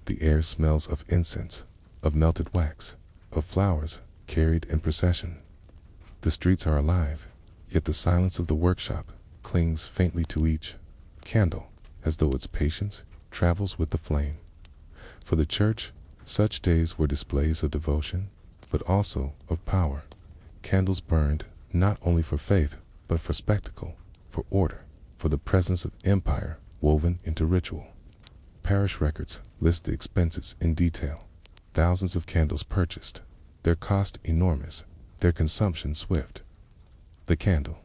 [SPEAKER 1] The air smells of incense, of melted wax, of flowers carried in procession. The streets are alive, yet the silence of the workshop clings faintly to each candle, as though its patience travels with the flame. For the church, such days were displays of devotion, but also of power. Candles burned not only for faith, but for spectacle, for order, for the presence of empire woven into ritual. Parish records list the expenses in detail. Thousands of candles purchased, their cost enormous, their consumption swift. The candle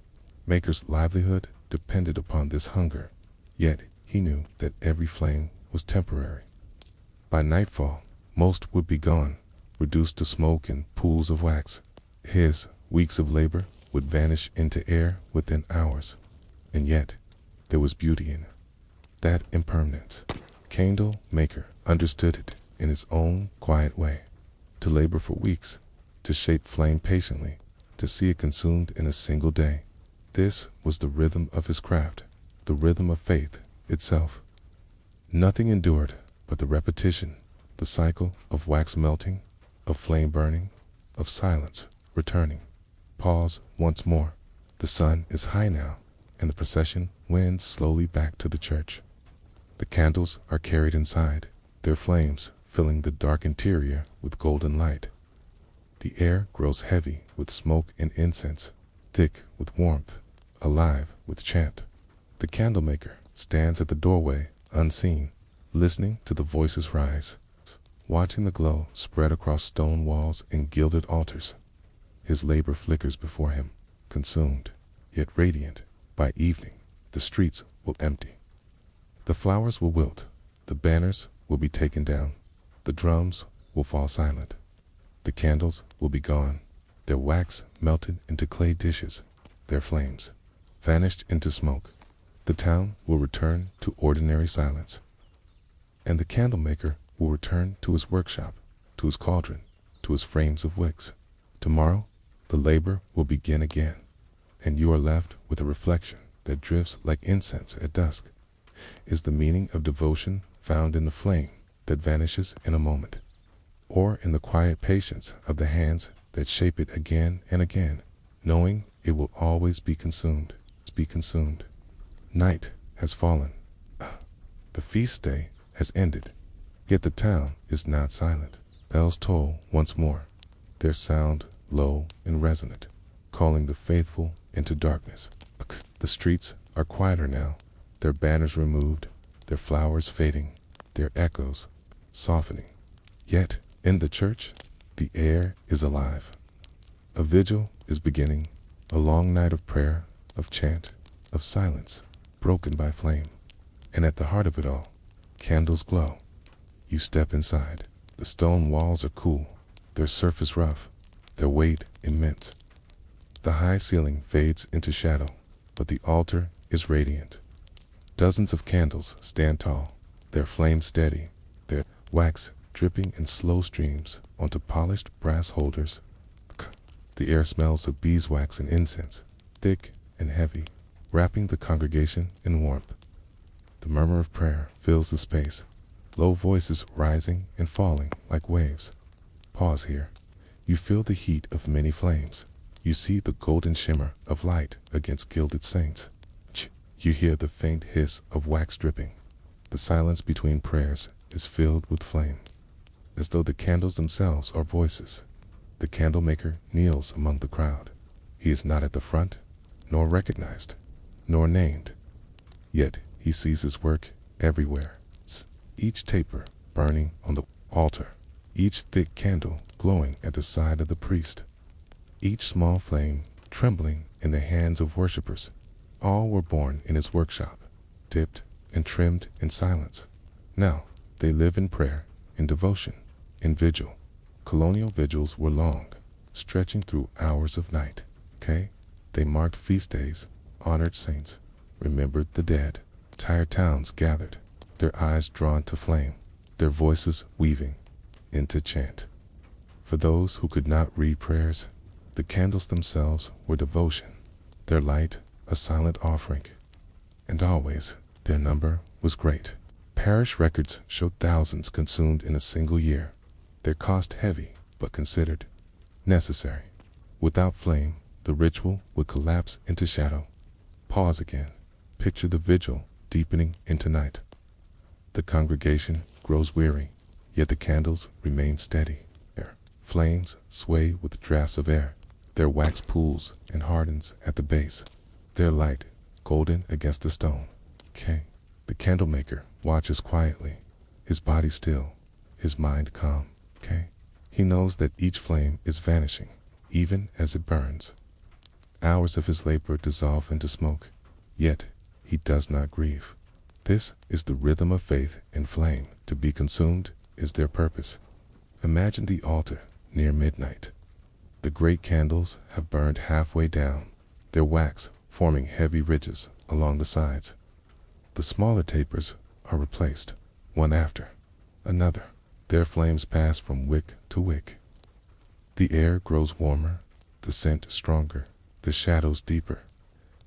[SPEAKER 1] maker's livelihood depended upon this hunger, yet he knew that every flame was temporary. By nightfall, most would be gone, reduced to smoke and pools of wax. His weeks of labor would vanish into air within hours. And yet, there was beauty in that impermanence. Candle maker understood it in his own quiet way. To labor for weeks, to shape flame patiently, to see it consumed in a single day. This was the rhythm of his craft, the rhythm of faith itself. Nothing endured but the repetition, the cycle of wax melting, of flame burning, of silence returning. Pause once more. The sun is high now, and the procession wends slowly back to the church. The candles are carried inside, their flames filling the dark interior with golden light. The air grows heavy with smoke and incense, thick with warmth, alive with chant. The candlemaker stands at the doorway, unseen, listening to the voices rise, watching the glow spread across stone walls and gilded altars. His labor flickers before him, consumed, yet radiant. By evening, the streets will empty. The flowers will wilt, the banners will be taken down, the drums will fall silent. The candles will be gone, their wax melted into clay dishes, their flames vanished into smoke. The town will return to ordinary silence. And the candlemaker will return to his workshop, to his cauldron, to his frames of wicks. Tomorrow, the labor will begin again, and you are left with a reflection that drifts like incense at dusk. Is the meaning of devotion found in the flame that vanishes in a moment, or in the quiet patience of the hands that shape it again and again, knowing it will always be consumed? Night has fallen. The feast day has ended, yet the town is not silent. Bells toll once more, their sound low and resonant, calling the faithful into darkness. The streets are quieter now, their banners removed, their flowers fading, their echoes softening. Yet, in the church, the air is alive. A vigil is beginning, a long night of prayer, of chant, of silence, broken by flame. And at the heart of it all, candles glow. You step inside. The stone walls are cool, their surface rough, their weight immense. The high ceiling fades into shadow, but the altar is radiant. Dozens of candles stand tall, their flames steady, their wax dripping in slow streams onto polished brass holders. The air smells of beeswax and incense, thick and heavy, wrapping the congregation in warmth. The murmur of prayer fills the space, low voices rising and falling like waves. Pause here. You feel the heat of many flames. You see the golden shimmer of light against gilded saints. You hear the faint hiss of wax dripping. The silence between prayers is filled with flame, as though the candles themselves are voices. The candlemaker kneels among the crowd. He is not at the front, nor recognized, nor named. Yet he sees his work everywhere. Each taper burning on the altar, each thick candle glowing at the side of the priest, each small flame trembling in the hands of worshippers. All were born in his workshop, dipped and trimmed in silence. Now they live in prayer, in devotion, in vigil. Colonial vigils were long, stretching through hours of night. They marked feast days, honored saints, remembered the dead. Tired towns gathered, their eyes drawn to flame, their voices weaving into chant. For those who could not read prayers, the candles themselves were devotion, their light a silent offering. And always their number was great. Parish records showed thousands consumed in a single year, their cost heavy but considered necessary. Without flame, the ritual would collapse into shadow. Pause again. Picture the vigil deepening into night. The congregation grows weary, yet the candles remain steady. Flames sway with drafts of air. Their wax pools and hardens at the base, their light golden against the stone. The candlemaker watches quietly, his body still, his mind calm. He knows that each flame is vanishing, even as it burns. Hours of his labor dissolve into smoke, yet he does not grieve. This is the rhythm of faith and flame. To be consumed is their purpose. Imagine the altar near midnight. The great candles have burned halfway down, their wax forming heavy ridges along the sides. The smaller tapers are replaced, one after another. Their flames pass from wick to wick. The air grows warmer, the scent stronger, the shadows deeper.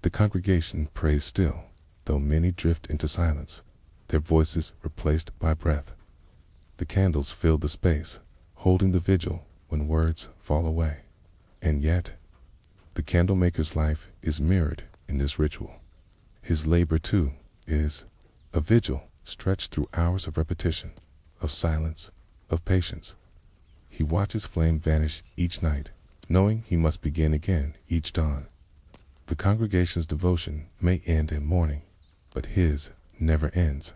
[SPEAKER 1] The congregation prays still, though many drift into silence, their voices replaced by breath. The candles fill the space, holding the vigil when words fall away. And yet, the candlemaker's life is mirrored in this ritual. His labor, too, is a vigil stretched through hours of repetition, of silence, of patience. He watches flame vanish each night, knowing he must begin again each dawn. The congregation's devotion may end in morning, but his never ends.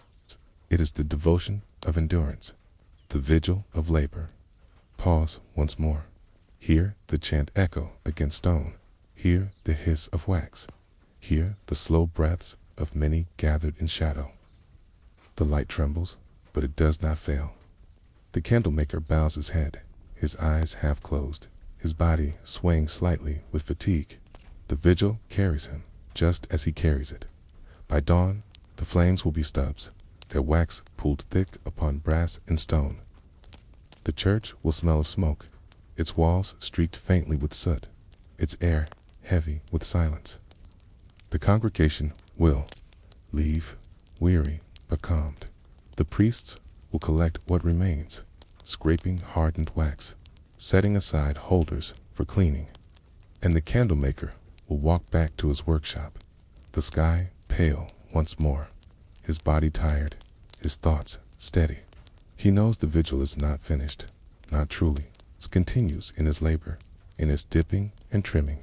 [SPEAKER 1] It is the devotion of endurance, the vigil of labor. Pause once more. Hear the chant echo against stone. Hear the hiss of wax. Hear the slow breaths of many gathered in shadow. The light trembles, but it does not fail. The candlemaker bows his head, his eyes half closed, his body swaying slightly with fatigue. The vigil carries him, just as he carries it. By dawn, the flames will be stubs, their wax pulled thick upon brass and stone. The church will smell of smoke, its walls streaked faintly with soot, its air heavy with silence. The congregation will leave, weary but calmed. The priests will collect what remains, scraping hardened wax, setting aside holders for cleaning. And the candlemaker will walk back to his workshop, the sky pale once more, his body tired, his thoughts steady. He knows the vigil is not finished, not truly. It continues in his labor, in his dipping and trimming,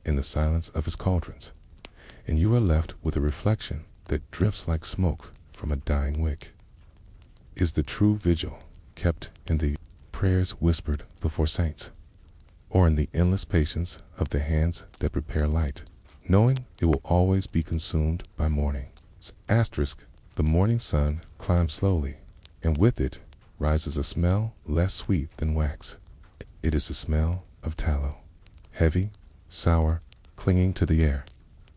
[SPEAKER 1] in the silence of his cauldrons. And you are left with a reflection that drifts like smoke from a dying wick. Is the true vigil kept in the prayers whispered before saints, or in the endless patience of the hands that prepare light, knowing it will always be consumed by morning? Asterisk, the morning sun climbs slowly, and with it rises a smell less sweet than wax. It is the smell of tallow, heavy, sour, clinging to the air.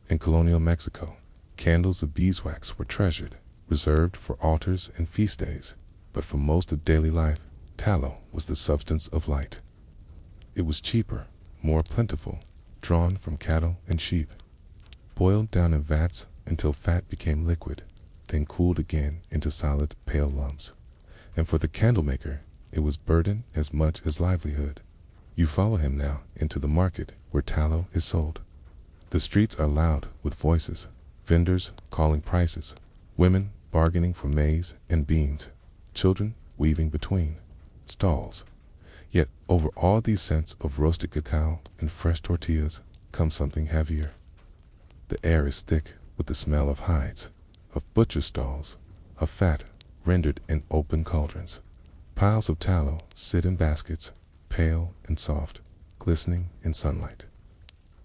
[SPEAKER 1] In colonial Mexico, candles of beeswax were treasured, reserved for altars and feast days, but for most of daily life, tallow was the substance of light. It was cheaper, more plentiful, drawn from cattle and sheep, boiled down in vats until fat became liquid, then cooled again into solid, pale lumps. And for the candlemaker, it was burden as much as livelihood. You follow him now into the market where tallow is sold. The streets are loud with voices, vendors calling prices, women bargaining for maize and beans, children weaving between stalls. Yet over all these scents of roasted cacao and fresh tortillas comes something heavier. The air is thick with the smell of hides, of butcher stalls, of fat rendered in open cauldrons. Piles of tallow sit in baskets, pale and soft, glistening in sunlight.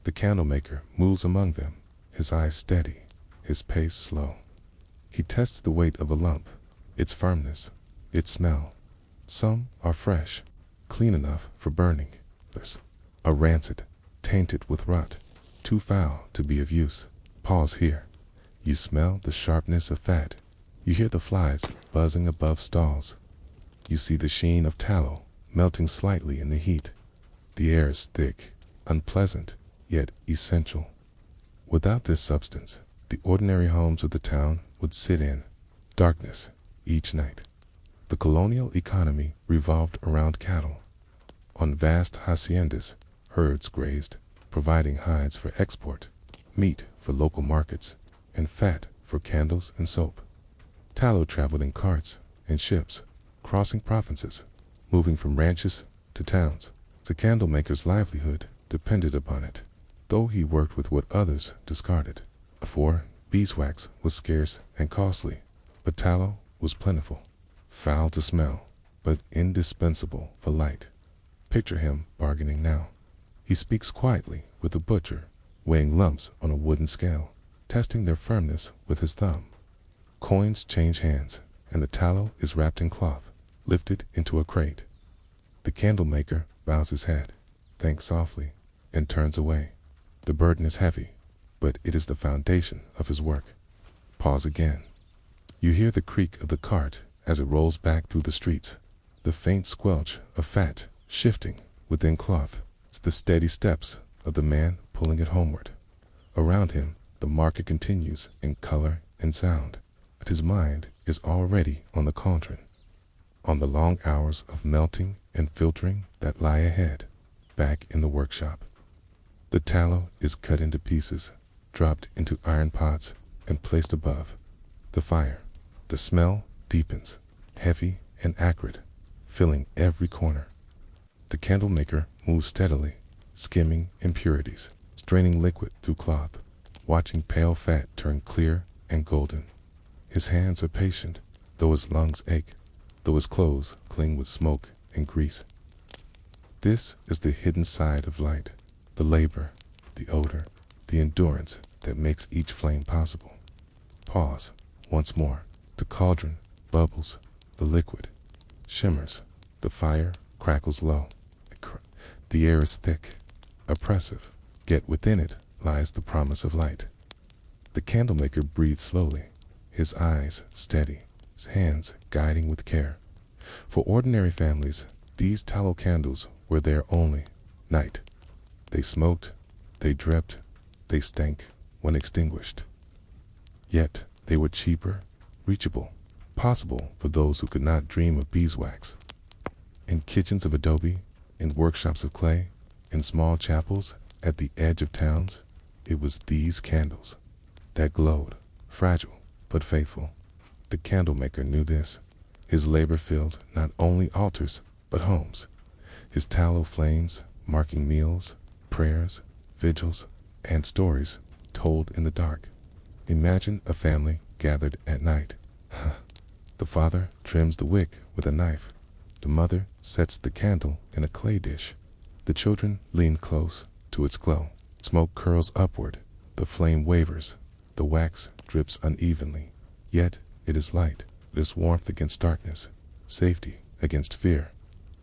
[SPEAKER 1] The candlemaker moves among them, his eyes steady, his pace slow. He tests the weight of a lump, its firmness, its smell. Some are fresh, clean enough for burning. Others are rancid, tainted with rot, too foul to be of use. Pause here. You smell the sharpness of fat. You hear the flies buzzing above stalls. You see the sheen of tallow melting slightly in the heat. The air is thick, unpleasant, yet essential. Without this substance, the ordinary homes of the town would sit in darkness each night. The colonial economy revolved around cattle. On vast haciendas, herds grazed, providing hides for export, meat for local markets, and fat for candles and soap. Tallow traveled in carts and ships, crossing provinces, moving from ranches to towns. The candle maker's livelihood depended upon it, though he worked with what others discarded. For beeswax was scarce and costly, but tallow was plentiful, foul to smell, but indispensable for light. Picture him bargaining now. He speaks quietly with the butcher, weighing lumps on a wooden scale, testing their firmness with his thumb. Coins change hands, and the tallow is wrapped in cloth, lifted into a crate. The candle maker bows his head, thanks softly, and turns away. The burden is heavy, but it is the foundation of his work. Pause again. You hear the creak of the cart as it rolls back through the streets, the faint squelch of fat shifting within cloth. It's the steady steps of the man pulling it homeward. Around him, the market continues in color and sound, but his mind is already on the cauldron, on the long hours of melting and filtering that lie ahead, back in the workshop. The tallow is cut into pieces, dropped into iron pots, and placed above the fire. The smell deepens, heavy and acrid, filling every corner. The candle maker moves steadily, skimming impurities, straining liquid through cloth, watching pale fat turn clear and golden. His hands are patient, though his lungs ache, though his clothes cling with smoke and grease. This is the hidden side of light, the labor, the odor, the endurance that makes each flame possible. Pause once more. The cauldron bubbles, the liquid shimmers, the fire crackles low. The air is thick, oppressive, yet within it lies the promise of light. The candlemaker breathes slowly, his eyes steady, his hands guiding with care. For ordinary families, these tallow candles were their only night. They smoked, they dripped, they stank when extinguished. Yet they were cheaper, reachable, possible for those who could not dream of beeswax. In kitchens of adobe, in workshops of clay, in small chapels at the edge of towns, it was these candles that glowed, fragile but faithful. The candlemaker knew this. His labor filled not only altars but homes. His tallow flames marking meals, prayers, vigils, and stories told in the dark. Imagine a family gathered at night. The father trims the wick with a knife. The mother sets the candle in a clay dish. The children lean close to its glow. Smoke curls upward. The flame wavers. The wax drips unevenly. Yet it is light. It is warmth against darkness, safety against fear.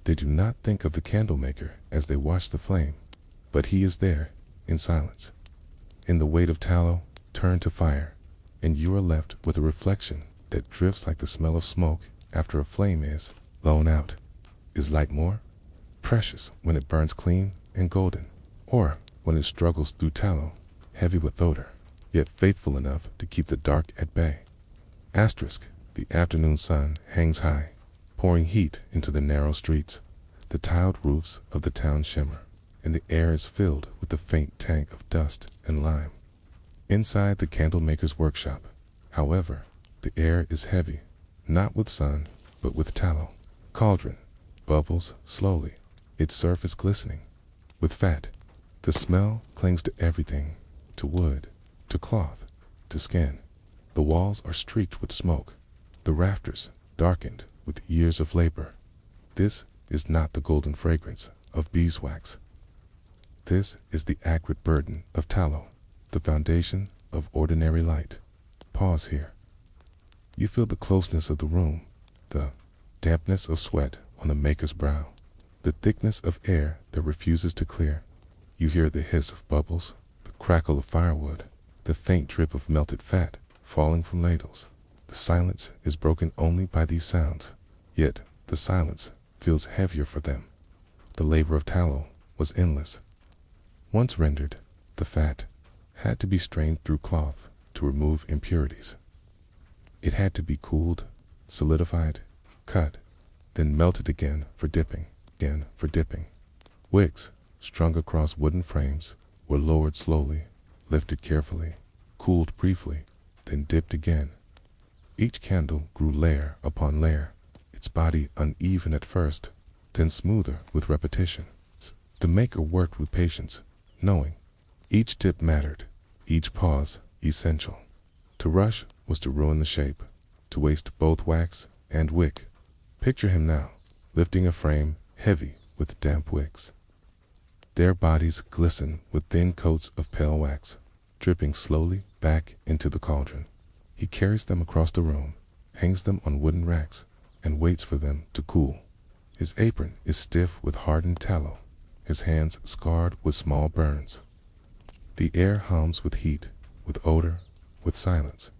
[SPEAKER 1] They do not think of the candlemaker as they watch the flame, but he is there in silence. In the weight of tallow, turn to fire, and you are left with a reflection that drifts like the smell of smoke after a flame is blown out. Is light more precious when it burns clean and golden, or when it struggles through tallow, heavy with odor, yet faithful enough to keep the dark at bay? Asterisk, the afternoon sun hangs high, pouring heat into the narrow streets. The tiled roofs of the town shimmer, and the air is filled with the faint tang of dust and lime. Inside the candlemaker's workshop, however, the air is heavy, not with sun, but with tallow. Cauldron bubbles slowly, its surface glistening with fat. The smell clings to everything, to wood, to cloth, to skin. The walls are streaked with smoke, the rafters darkened with years of labor. This is not the golden fragrance of beeswax. This is the acrid burden of tallow, the foundation of ordinary light. Pause here. You feel the closeness of the room, the dampness of sweat on the maker's brow, the thickness of air that refuses to clear. You hear the hiss of bubbles, the crackle of firewood, the faint drip of melted fat falling from ladles. The silence is broken only by these sounds, yet the silence feels heavier for them. The labor of tallow was endless. Once rendered, the fat had to be strained through cloth to remove impurities. It had to be cooled, solidified, cut, then melted again for dipping. Wicks, strung across wooden frames, were lowered slowly, lifted carefully, cooled briefly, then dipped again. Each candle grew layer upon layer, its body uneven at first, then smoother with repetition. The maker worked with patience, knowing each dip mattered, each pause essential. To rush was to ruin the shape, to waste both wax and wick. Picture him now, lifting a frame heavy with damp wicks. Their bodies glisten with thin coats of pale wax, dripping slowly back into the cauldron. He carries them across the room, hangs them on wooden racks, and waits for them to cool. His apron is stiff with hardened tallow, his hands scarred with small burns. The air hums with heat, with odor, with silence.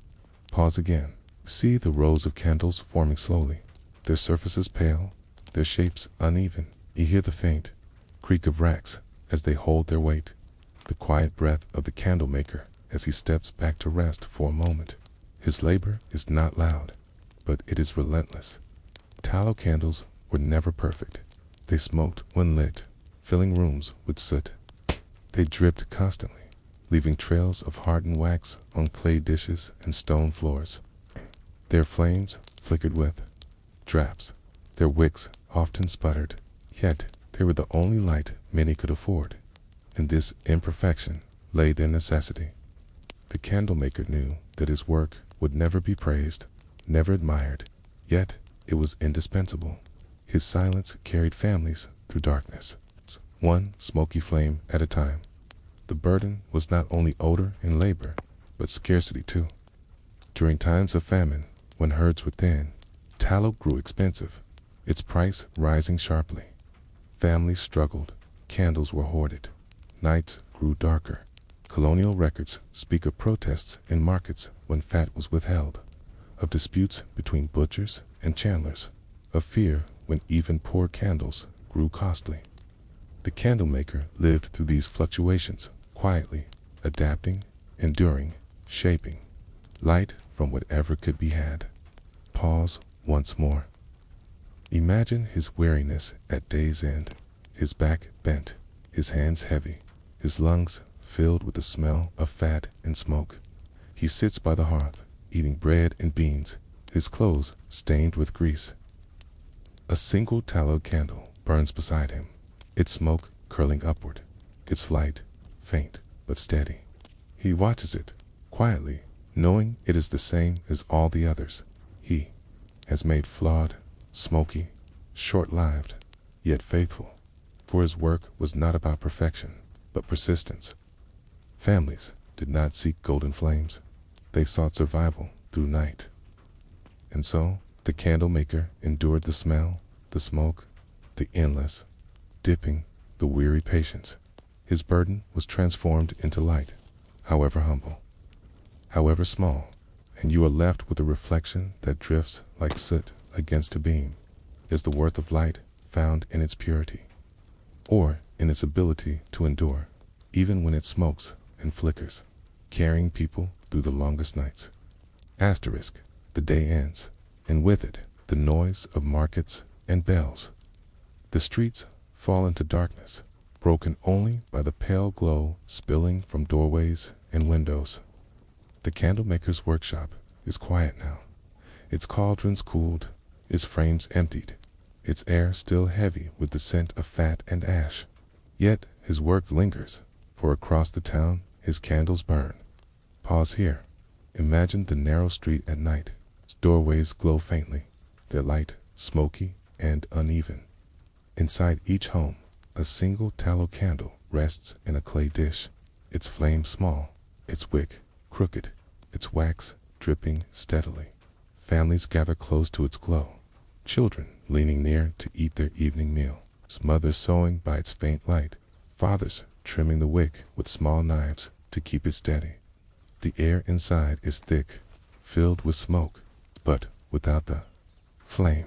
[SPEAKER 1] Pause again. See the rows of candles forming slowly, their surfaces pale, their shapes uneven. You hear the faint creak of racks as they hold their weight, the quiet breath of the candle maker as he steps back to rest for a moment. His labor is not loud, but it is relentless. Tallow candles were never perfect. They smoked when lit, filling rooms with soot. They dripped constantly, leaving trails of hardened wax on clay dishes and stone floors. Their flames flickered with drafts. Their wicks often sputtered, yet they were the only light many could afford. In this imperfection lay their necessity. The candle maker knew that his work would never be praised, never admired, yet it was indispensable. His silence carried families through darkness, one smoky flame at a time. The burden was not only odor and labor, but scarcity too. During times of famine, when herds were thin, tallow grew expensive, its price rising sharply. Families struggled, candles were hoarded, nights grew darker. Colonial records speak of protests in markets when fat was withheld, of disputes between butchers and chandlers, of fear when even poor candles grew costly. The candle maker lived through these fluctuations, quietly, adapting, enduring, shaping, light from whatever could be had. Pause once more. Imagine his weariness at day's end, his back bent, his hands heavy, his lungs filled with the smell of fat and smoke. He sits by the hearth, eating bread and beans, his clothes stained with grease. A single tallow candle burns beside him, its smoke curling upward, its light faint but steady. He watches it, quietly, knowing it is the same as all the others. He has made flawed, smoky, short-lived, yet faithful, for his work was not about perfection, but persistence. Families did not seek golden flames, they sought survival through night. And so, the candle maker endured the smell, the smoke, the endless dipping, the weary patience. His burden was transformed into light, however humble, however small, and you are left with a reflection that drifts like soot against a beam. Is the worth of light found in its purity, or in its ability to endure, even when it smokes and flickers, carrying people through the longest nights? Asterisk, the day ends, and with it, the noise of markets and bells. The streets fall into darkness, broken only by the pale glow spilling from doorways and windows. The candlemaker's workshop is quiet now, its cauldrons cooled, its frames emptied, its air still heavy with the scent of fat and ash. Yet his work lingers, for across the town his candles burn. Pause here. Imagine the narrow street at night. Its doorways glow faintly, their light smoky and uneven. Inside each home, a single tallow candle rests in a clay dish, its flame small, its wick crooked, its wax dripping steadily. Families gather close to its glow, children leaning near to eat their evening meal, mothers sewing by its faint light, fathers trimming the wick with small knives to keep it steady. The air inside is thick, filled with smoke, but without the flame,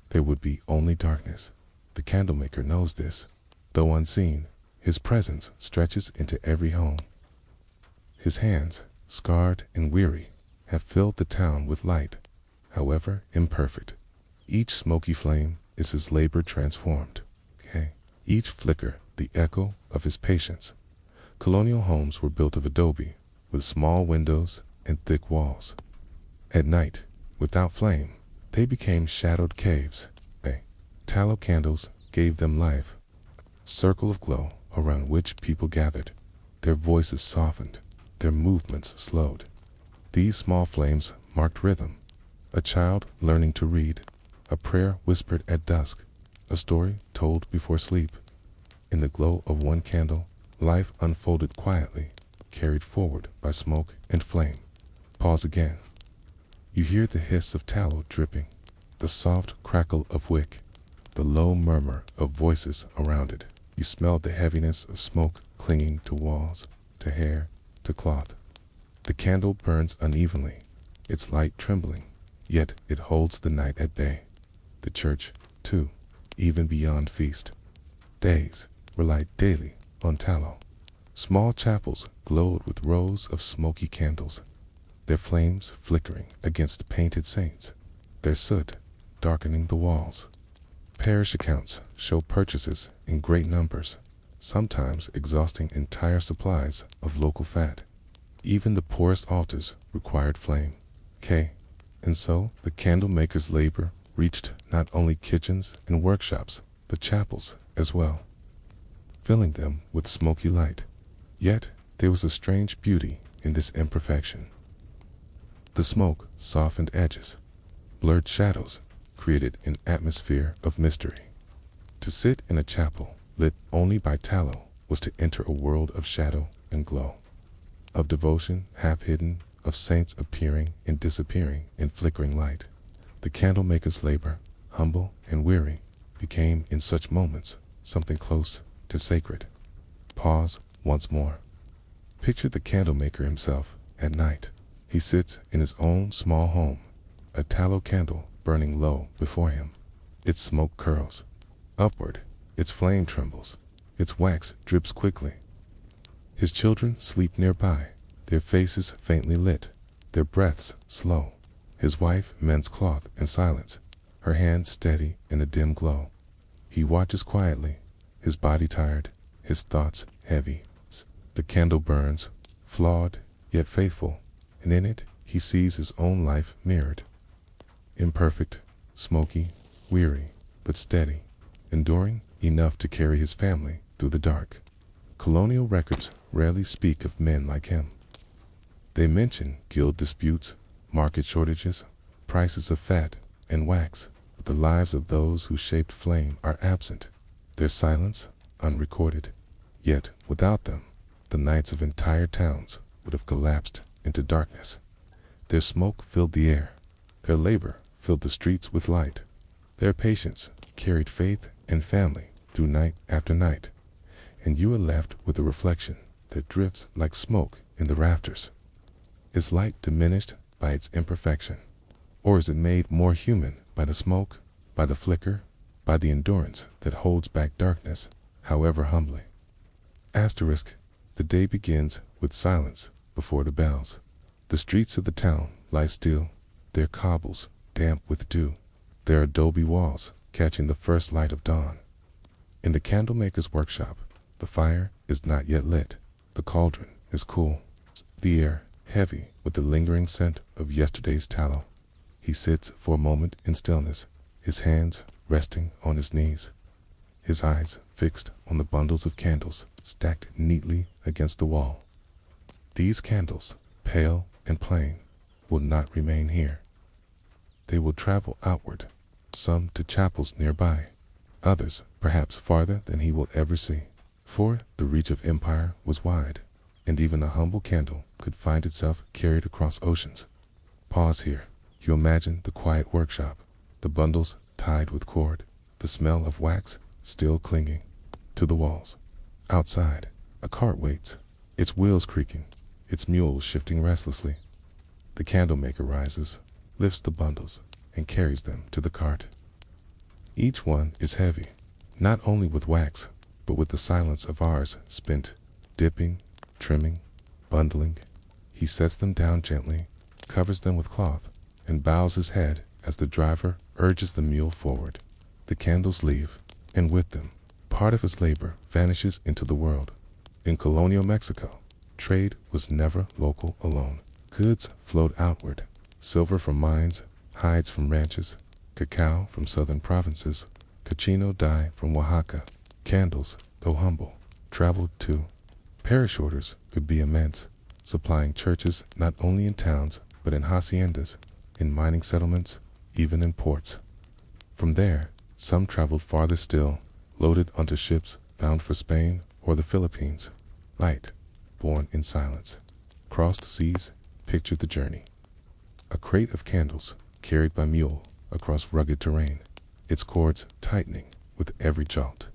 [SPEAKER 1] there would be only darkness. The candlemaker knows this. Though unseen, his presence stretches into every home. His hands, scarred and weary, have filled the town with light, however imperfect. Each smoky flame is his labor transformed. Each flicker the echo of his patience. Colonial homes were built of adobe, with small windows and thick walls. At night, without flame, they became shadowed caves. Tallow candles gave them life, a circle of glow around which people gathered. Their voices softened, their movements slowed. These small flames marked rhythm, a child learning to read, a prayer whispered at dusk, a story told before sleep. In the glow of one candle, life unfolded quietly, carried forward by smoke and flame. Pause again. You hear the hiss of tallow dripping, the soft crackle of wick, the low murmur of voices around it. You smell the heaviness of smoke clinging to walls, to hair, to cloth. The candle burns unevenly, its light trembling, yet it holds the night at bay. The church, too, even beyond feast days, relied daily on tallow. Small chapels glowed with rows of smoky candles, their flames flickering against painted saints, their soot darkening the walls. Parish accounts show purchases in great numbers, sometimes exhausting entire supplies of local fat. Even the poorest altars required flame. And so the candlemaker's labor reached not only kitchens and workshops, but chapels as well, filling them with smoky light. Yet there was a strange beauty in this imperfection. The smoke softened edges, blurred shadows, created an atmosphere of mystery. To sit in a chapel lit only by tallow was to enter a world of shadow and glow, of devotion half hidden, of saints appearing and disappearing in flickering light. The candlemaker's labor, humble and weary, became in such moments something close to sacred. Pause once more. Picture the candlemaker himself at night. He sits in his own small home, a tallow candle burning low before him. Its smoke curls upward, its flame trembles, its wax drips quickly. His children sleep nearby, their faces faintly lit, their breaths slow. His wife mends cloth in silence, her hands steady in a dim glow. He watches quietly, his body tired, his thoughts heavy. The candle burns, flawed yet faithful, and in it he sees his own life mirrored. Imperfect, smoky, weary, but steady, enduring enough to carry his family through the dark. Colonial records rarely speak of men like him. They mention guild disputes, market shortages, prices of fat and wax, but the lives of those who shaped flame are absent, their silence unrecorded. Yet without them, the nights of entire towns would have collapsed into darkness. Their smoke filled the air, their labor filled the streets with light. Their patience carried faith and family through night after night, and you are left with a reflection that drifts like smoke in the rafters. Is light diminished by its imperfection, or is it made more human by the smoke, by the flicker, by the endurance that holds back darkness, however humbly? Asterisk, the day begins with silence before the bells. The streets of the town lie still, their cobbles damp with dew, their adobe walls catching the first light of dawn. In the candlemaker's workshop, the fire is not yet lit. The cauldron is cool, the air heavy with the lingering scent of yesterday's tallow. He sits for a moment in stillness, his hands resting on his knees, his eyes fixed on the bundles of candles stacked neatly against the wall. These candles, pale and plain, will not remain here. They will travel outward, some to chapels nearby, others perhaps farther than he will ever see. For the reach of empire was wide, and even a humble candle could find itself carried across oceans. Pause here. You imagine the quiet workshop, the bundles tied with cord, the smell of wax still clinging to the walls. Outside, a cart waits, its wheels creaking, its mule shifting restlessly. The candlemaker rises, lifts the bundles, and carries them to the cart. Each one is heavy, not only with wax, but with the silence of hours spent dipping, trimming, bundling. He sets them down gently, covers them with cloth, and bows his head as the driver urges the mule forward. The candles leave, and with them, part of his labor vanishes into the world. In colonial Mexico, trade was never local alone. Goods flowed outward, silver from mines, hides from ranches, cacao from southern provinces, cochino dye from Oaxaca. Candles, though humble, traveled too. Parish orders could be immense, supplying churches not only in towns but in haciendas, in mining settlements, even in ports. From there, some traveled farther still, loaded onto ships bound for Spain or the Philippines. Light, born in silence, crossed seas, pictured the journey. A crate of candles carried by mule across rugged terrain, its cords tightening with every jolt.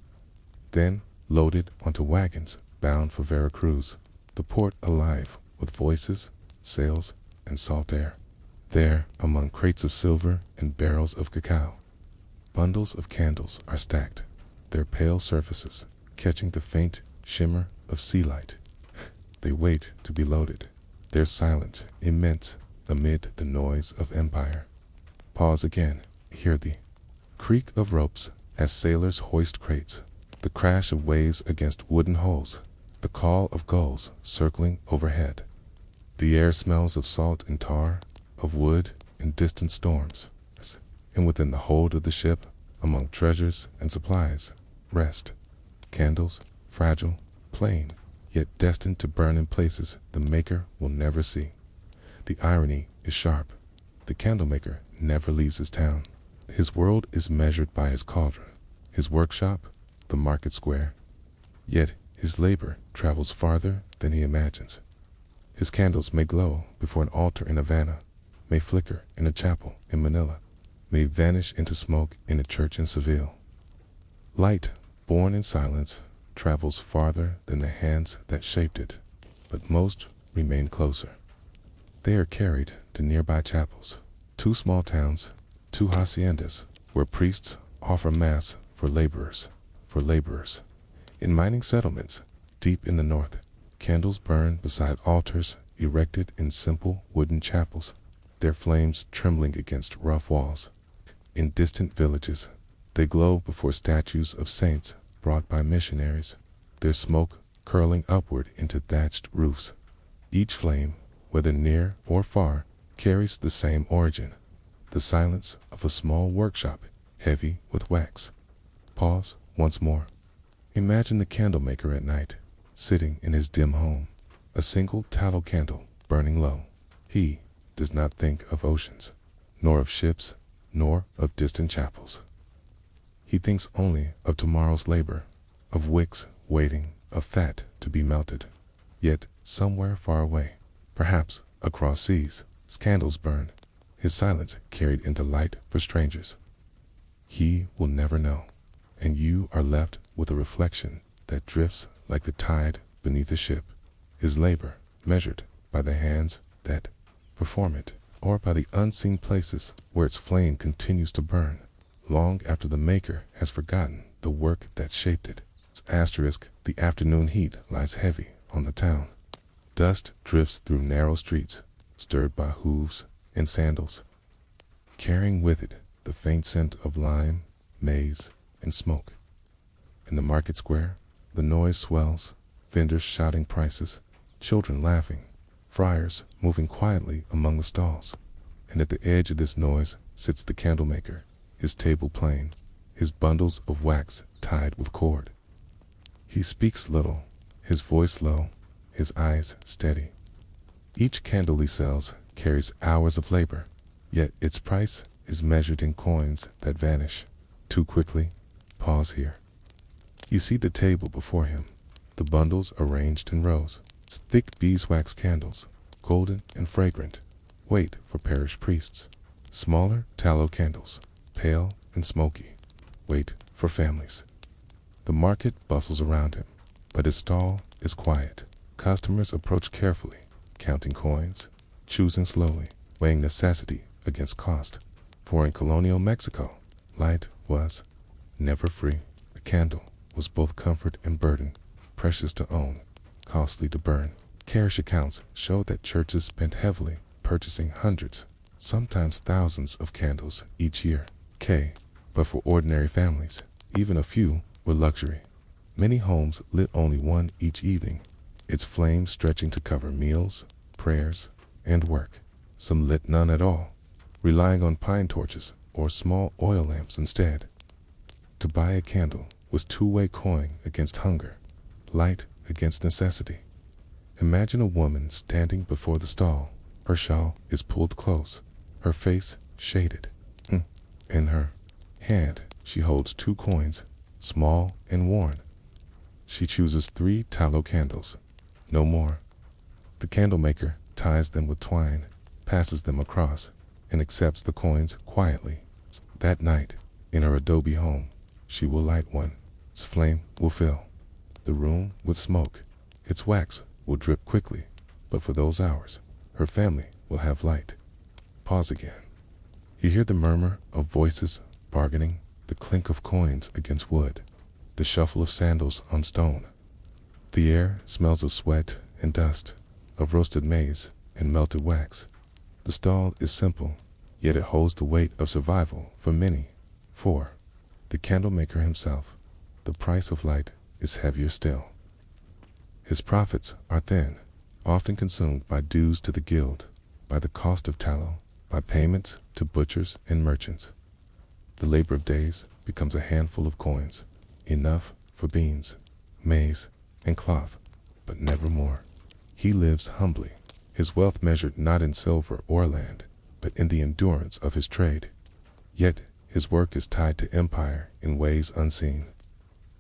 [SPEAKER 1] Then loaded onto wagons bound for Veracruz, the port alive with voices, sails, and salt air. There, among crates of silver and barrels of cacao, bundles of candles are stacked, their pale surfaces catching the faint shimmer of sea light. They wait to be loaded, their silence immense amid the noise of empire. Pause again, hear the creak of ropes as sailors hoist crates, the crash of waves against wooden hulls, the call of gulls circling overhead. The air smells of salt and tar, of wood and distant storms. And within the hold of the ship, among treasures and supplies, rest. Candles, fragile, plain, yet destined to burn in places the maker will never see. The irony is sharp. The candlemaker never leaves his town. His world is measured by his cauldron, his workshop, the market square. Yet his labor travels farther than he imagines. His candles may glow before an altar in Havana, may flicker in a chapel in Manila, may vanish into smoke in a church in Seville. Light, born in silence, travels farther than the hands that shaped it, but most remain closer. They are carried to nearby chapels, 2 small towns, 2 haciendas, where priests offer mass for laborers. In mining settlements, deep in the north, candles burn beside altars erected in simple wooden chapels, their flames trembling against rough walls. In distant villages, they glow before statues of saints brought by missionaries, their smoke curling upward into thatched roofs. Each flame, whether near or far, carries the same origin, the silence of a small workshop heavy with wax. Pause once more. Imagine the candlemaker at night, sitting in his dim home, a single tallow candle burning low. He does not think of oceans, nor of ships, nor of distant chapels. He thinks only of tomorrow's labor, of wicks waiting, of fat to be melted. Yet somewhere far away, perhaps across seas, candles burn, his silence carried into light for strangers. He will never know, and you are left with a reflection that drifts like the tide beneath a ship, his labor measured by the hands that perform it, or by the unseen places where its flame continues to burn, long after the maker has forgotten the work that shaped it. The afternoon heat lies heavy on the town. Dust drifts through narrow streets, stirred by hooves and sandals, carrying with it the faint scent of lime, maize, and smoke. In the market square, the noise swells, vendors shouting prices, children laughing, friars moving quietly among the stalls. And at the edge of this noise sits the candlemaker, his table plain, his bundles of wax tied with cord. He speaks little, his voice low, his eyes steady. Each candle he sells carries hours of labor, yet its price is measured in coins that vanish too quickly. Pause here. You see the table before him, the bundles arranged in rows, thick beeswax candles, golden and fragrant, wait for parish priests. Smaller tallow candles, pale and smoky, wait for families. The market bustles around him, but his stall is quiet. Customers approach carefully, counting coins, choosing slowly, weighing necessity against cost. For in colonial Mexico, light was never free. A candle was both comfort and burden, precious to own, costly to burn. Parish accounts show that churches spent heavily purchasing hundreds, sometimes thousands of candles each year. But for ordinary families, even a few were luxury. Many homes lit only one each evening, its flame stretching to cover meals, prayers, and work. Some lit none at all, relying on pine torches or small oil lamps instead. To buy a candle was two-way coin against hunger, light against necessity. Imagine a woman standing before the stall. Her shawl is pulled close, her face shaded. In her hand, she holds 2 coins, small and worn. She chooses 3 tallow candles, no more. The candle maker ties them with twine, passes them across, and accepts the coins quietly. That night, in her adobe home, she will light one. Its flame will fill the room with smoke. Its wax will drip quickly, but for those hours, her family will have light. Pause again. You hear the murmur of voices bargaining, the clink of coins against wood, the shuffle of sandals on stone. The air smells of sweat and dust, of roasted maize and melted wax. The stall is simple, yet it holds the weight of survival for many. For the candle maker himself, the price of light is heavier still. His profits are thin, often consumed by dues to the guild, by the cost of tallow, by payments to butchers and merchants. The labor of days becomes a handful of coins, enough for beans, maize, and cloth, but never more. He lives humbly, his wealth measured not in silver or land, but in the endurance of his trade. Yet his work is tied to empire in ways unseen.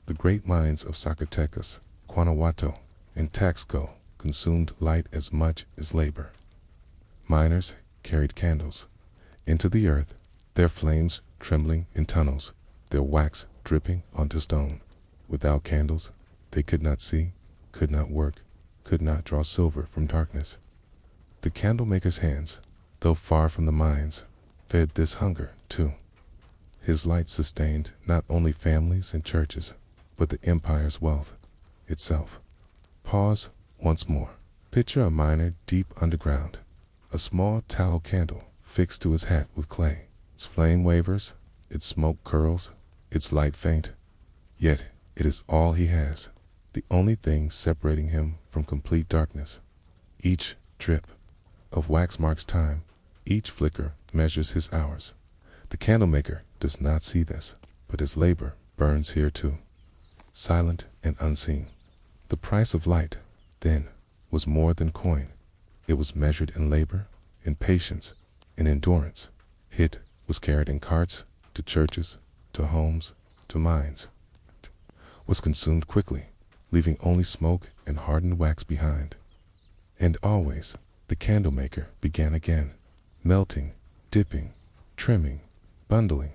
[SPEAKER 1] The great mines of Zacatecas, Guanajuato, and Taxco consumed light as much as labor. Miners carried candles into the earth, their flames trembling in tunnels, their wax dripping onto stone. Without candles, they could not see, could not work, could not draw silver from darkness. The candlemaker's hands, though far from the mines, fed this hunger too. His light sustained not only families and churches, but the empire's wealth itself. Pause once more. Picture a miner deep underground, a small tallow candle fixed to his hat with clay. Its flame wavers, its smoke curls, its light faint. Yet it is all he has, the only thing separating him from complete darkness. Each drip of wax marks time, each flicker measures his hours. The candlemaker does not see this, but his labor burns here too, silent and unseen. The price of light, then, was more than coin. It was measured in labor, in patience, in endurance. It was carried in carts to churches, to homes, to mines. It was consumed quickly, leaving only smoke and hardened wax behind. And always, the candlemaker began again, melting, dipping, trimming, bundling.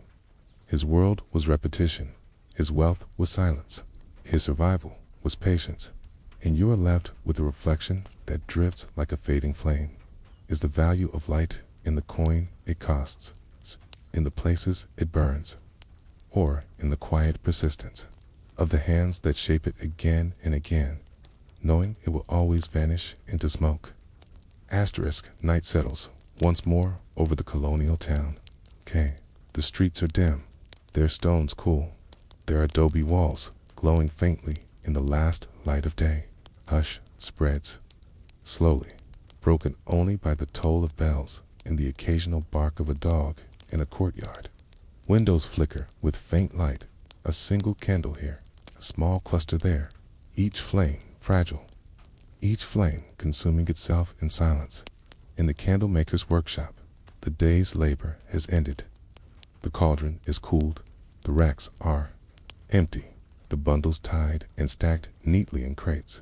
[SPEAKER 1] His world was repetition. His wealth was silence. His survival was patience. And you are left with a reflection that drifts like a fading flame. Is the value of light in the coin it costs, in the places it burns, or in the quiet persistence of the hands that shape it again and again, knowing it will always vanish into smoke? Night settles once more over the colonial town. The streets are dim, their stones cool, their adobe walls glowing faintly in the last light of day. Hush spreads, slowly, broken only by the toll of bells and the occasional bark of a dog in a courtyard. Windows flicker with faint light, a single candle here, a small cluster there, each flame fragile, each flame consuming itself in silence. In the candlemaker's workshop, the day's labor has ended. The cauldron is cooled, the racks are empty, the bundles tied and stacked neatly in crates.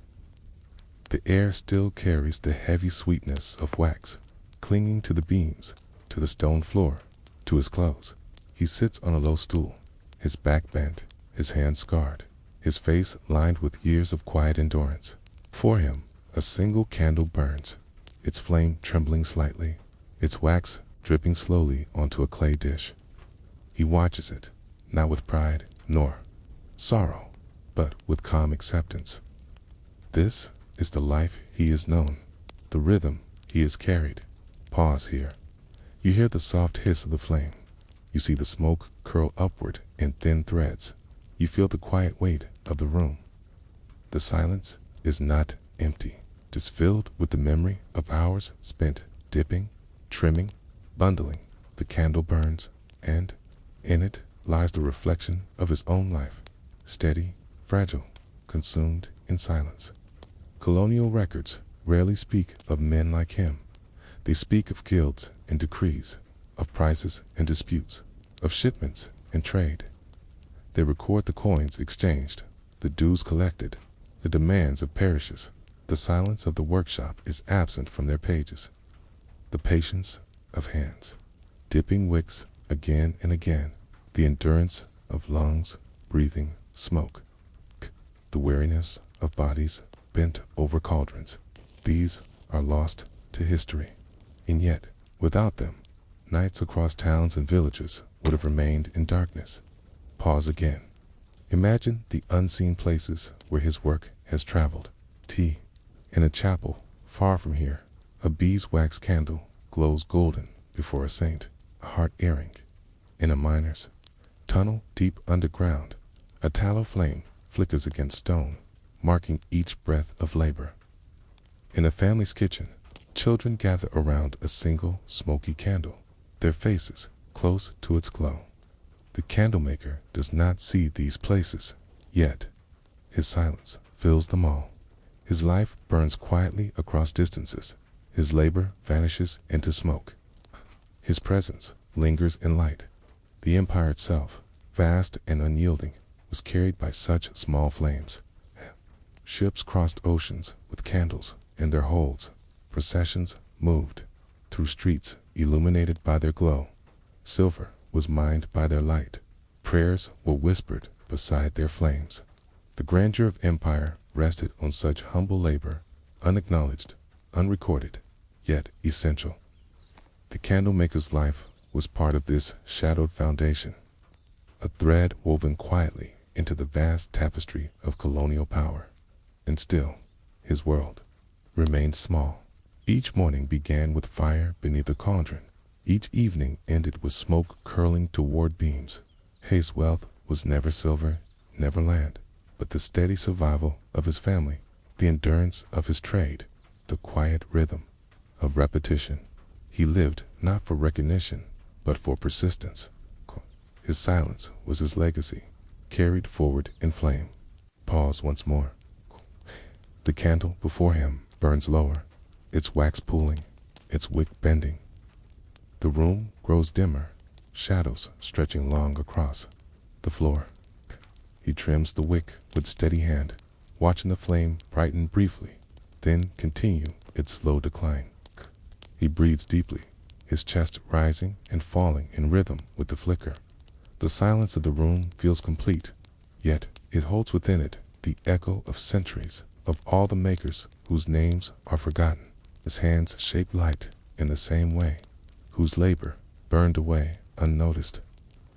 [SPEAKER 1] The air still carries the heavy sweetness of wax, clinging to the beams, to the stone floor, to his clothes. He sits on a low stool, his back bent, his hands scarred, his face lined with years of quiet endurance. For him, a single candle burns, its flame trembling slightly, its wax dripping slowly onto a clay dish. He watches it, not with pride nor sorrow, but with calm acceptance. This is the life he has known, the rhythm he has carried. Pause here. You hear the soft hiss of the flame. You see the smoke curl upward in thin threads. You feel the quiet weight of the room. The silence is not empty. It is filled with the memory of hours spent dipping, trimming, bundling. The candle burns, and in it lies the reflection of his own life, steady, fragile, consumed in silence. Colonial records rarely speak of men like him. They speak of guilds and decrees, of prices and disputes, of shipments and trade. They record the coins exchanged, the dues collected, the demands of parishes. The silence of the workshop is absent from their pages. The patience of hands, dipping wicks again and again, the endurance of lungs breathing smoke, the weariness of bodies bent over cauldrons. These are lost to history. And yet, without them, nights across towns and villages would have remained in darkness. Pause again. Imagine the unseen places where his work has traveled. Tea. In a chapel far from here, a beeswax candle glows golden before a saint, a heart earring. In a miner's tunnel deep underground, a tallow flame flickers against stone, marking each breath of labor. In a family's kitchen, children gather around a single smoky candle, their faces close to its glow. The candlemaker does not see these places, yet his silence fills them all. His life burns quietly across distances. His labor vanishes into smoke. His presence lingers in light. The empire itself, vast and unyielding, was carried by such small flames. Ships crossed oceans with candles in their holds. Processions moved through streets illuminated by their glow. Silver was mined by their light. Prayers were whispered beside their flames. The grandeur of empire rested on such humble labor, unacknowledged, unrecorded, yet essential. The candlemaker's life was part of this shadowed foundation, a thread woven quietly into the vast tapestry of colonial power. And still, his world remained small. Each morning began with fire beneath a cauldron. Each evening ended with smoke curling toward beams. His wealth was never silver, never land, but the steady survival of his family, the endurance of his trade, the quiet rhythm of repetition. He lived not for recognition, but for persistence. His silence was his legacy, carried forward in flame. Pause once more. The candle before him burns lower, its wax pooling, its wick bending. The room grows dimmer, shadows stretching long across the floor. He trims the wick with steady hand, watching the flame brighten briefly, then continue its slow decline. He breathes deeply, his chest rising and falling in rhythm with the flicker. The silence of the room feels complete, yet it holds within it the echo of centuries, of all the makers whose names are forgotten. His hands shape light in the same way, whose labor burned away unnoticed.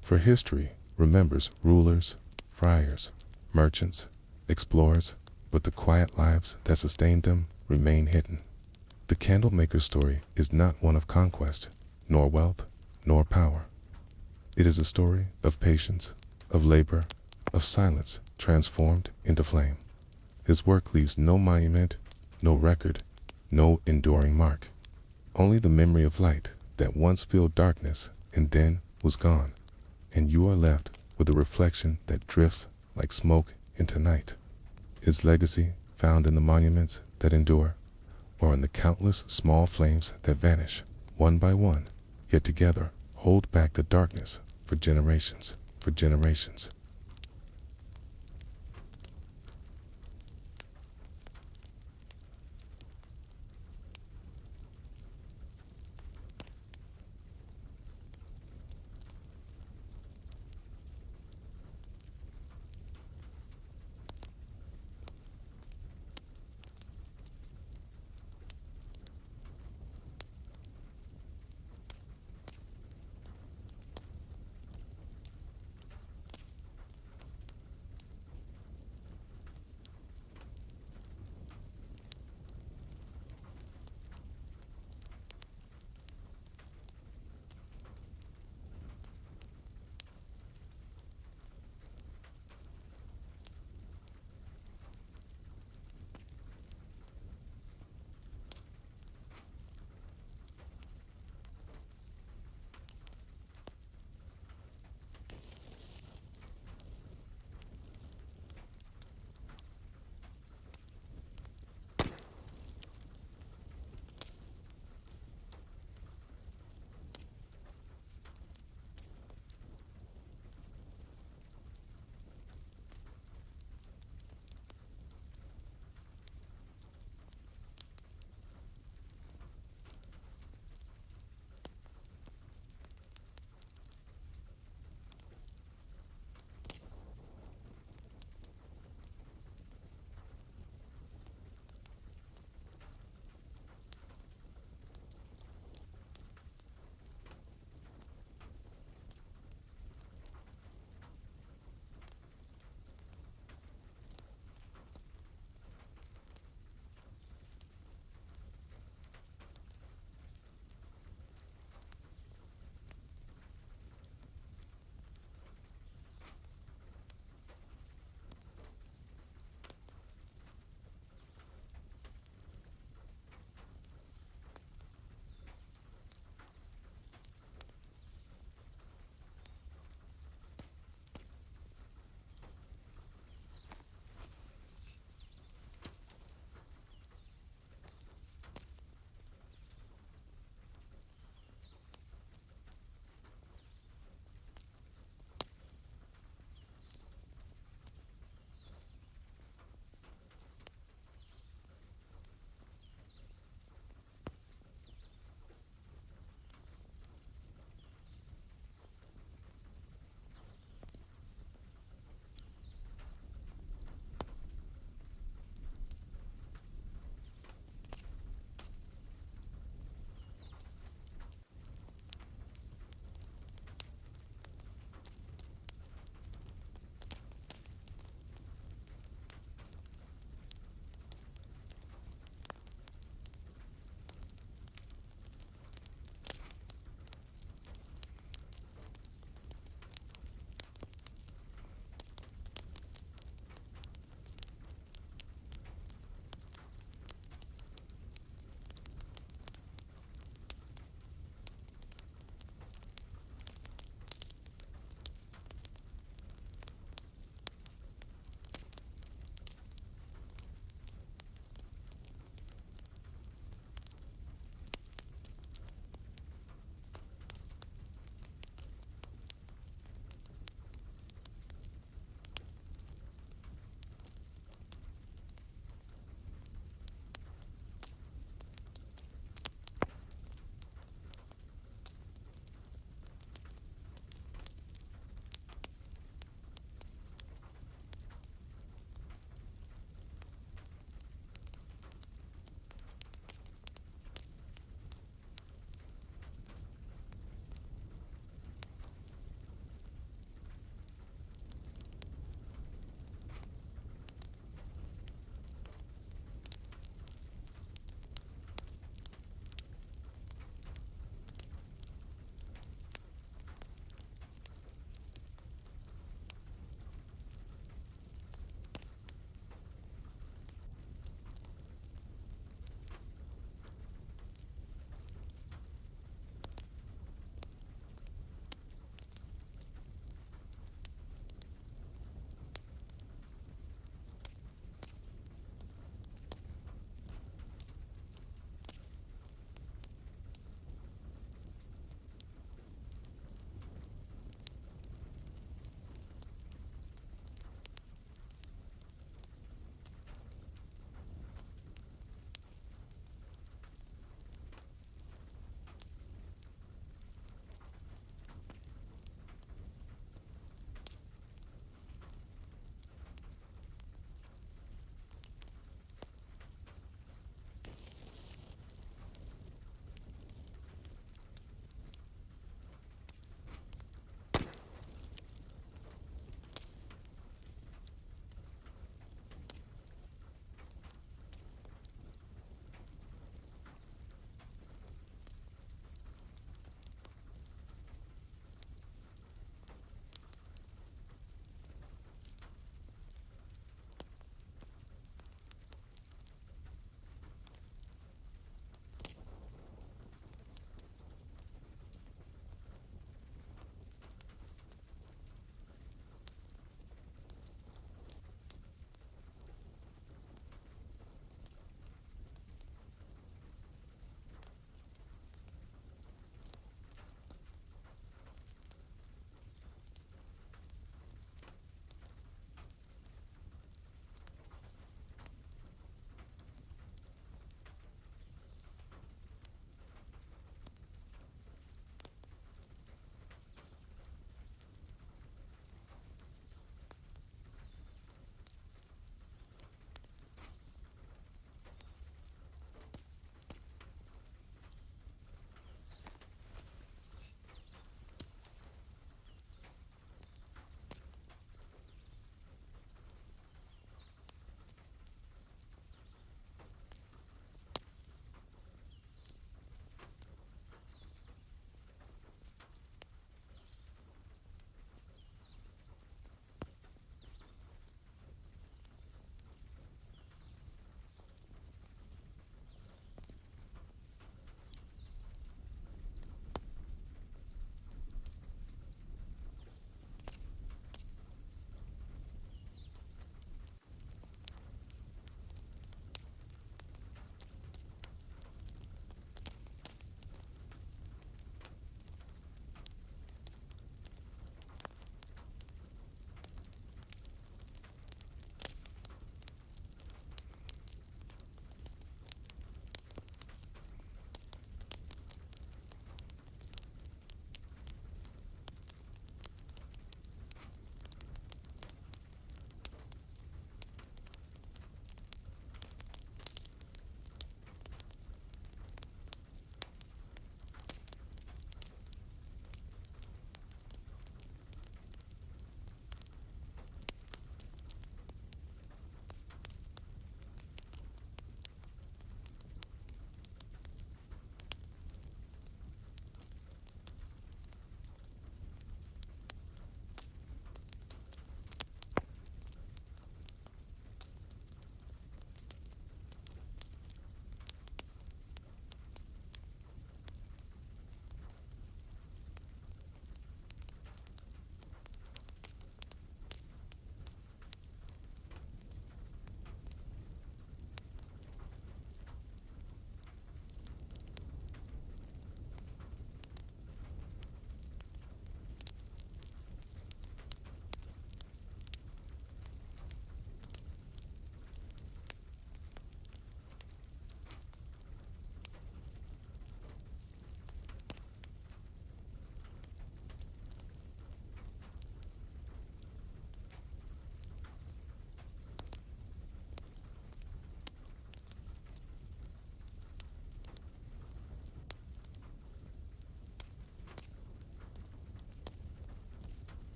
[SPEAKER 1] For history remembers rulers, friars, merchants, explorers, but the quiet lives that sustained them remain hidden. The candlemaker's story is not one of conquest, nor wealth, nor power. It is a story of patience, of labor, of silence transformed into flame. His work leaves no monument, no record, no enduring mark. Only the memory of light that once filled darkness and then was gone, and you are left with a reflection that drifts like smoke into night. His legacy found in the monuments that endure, or in the countless small flames that vanish, one by one, yet together hold back the darkness for generations, for generations.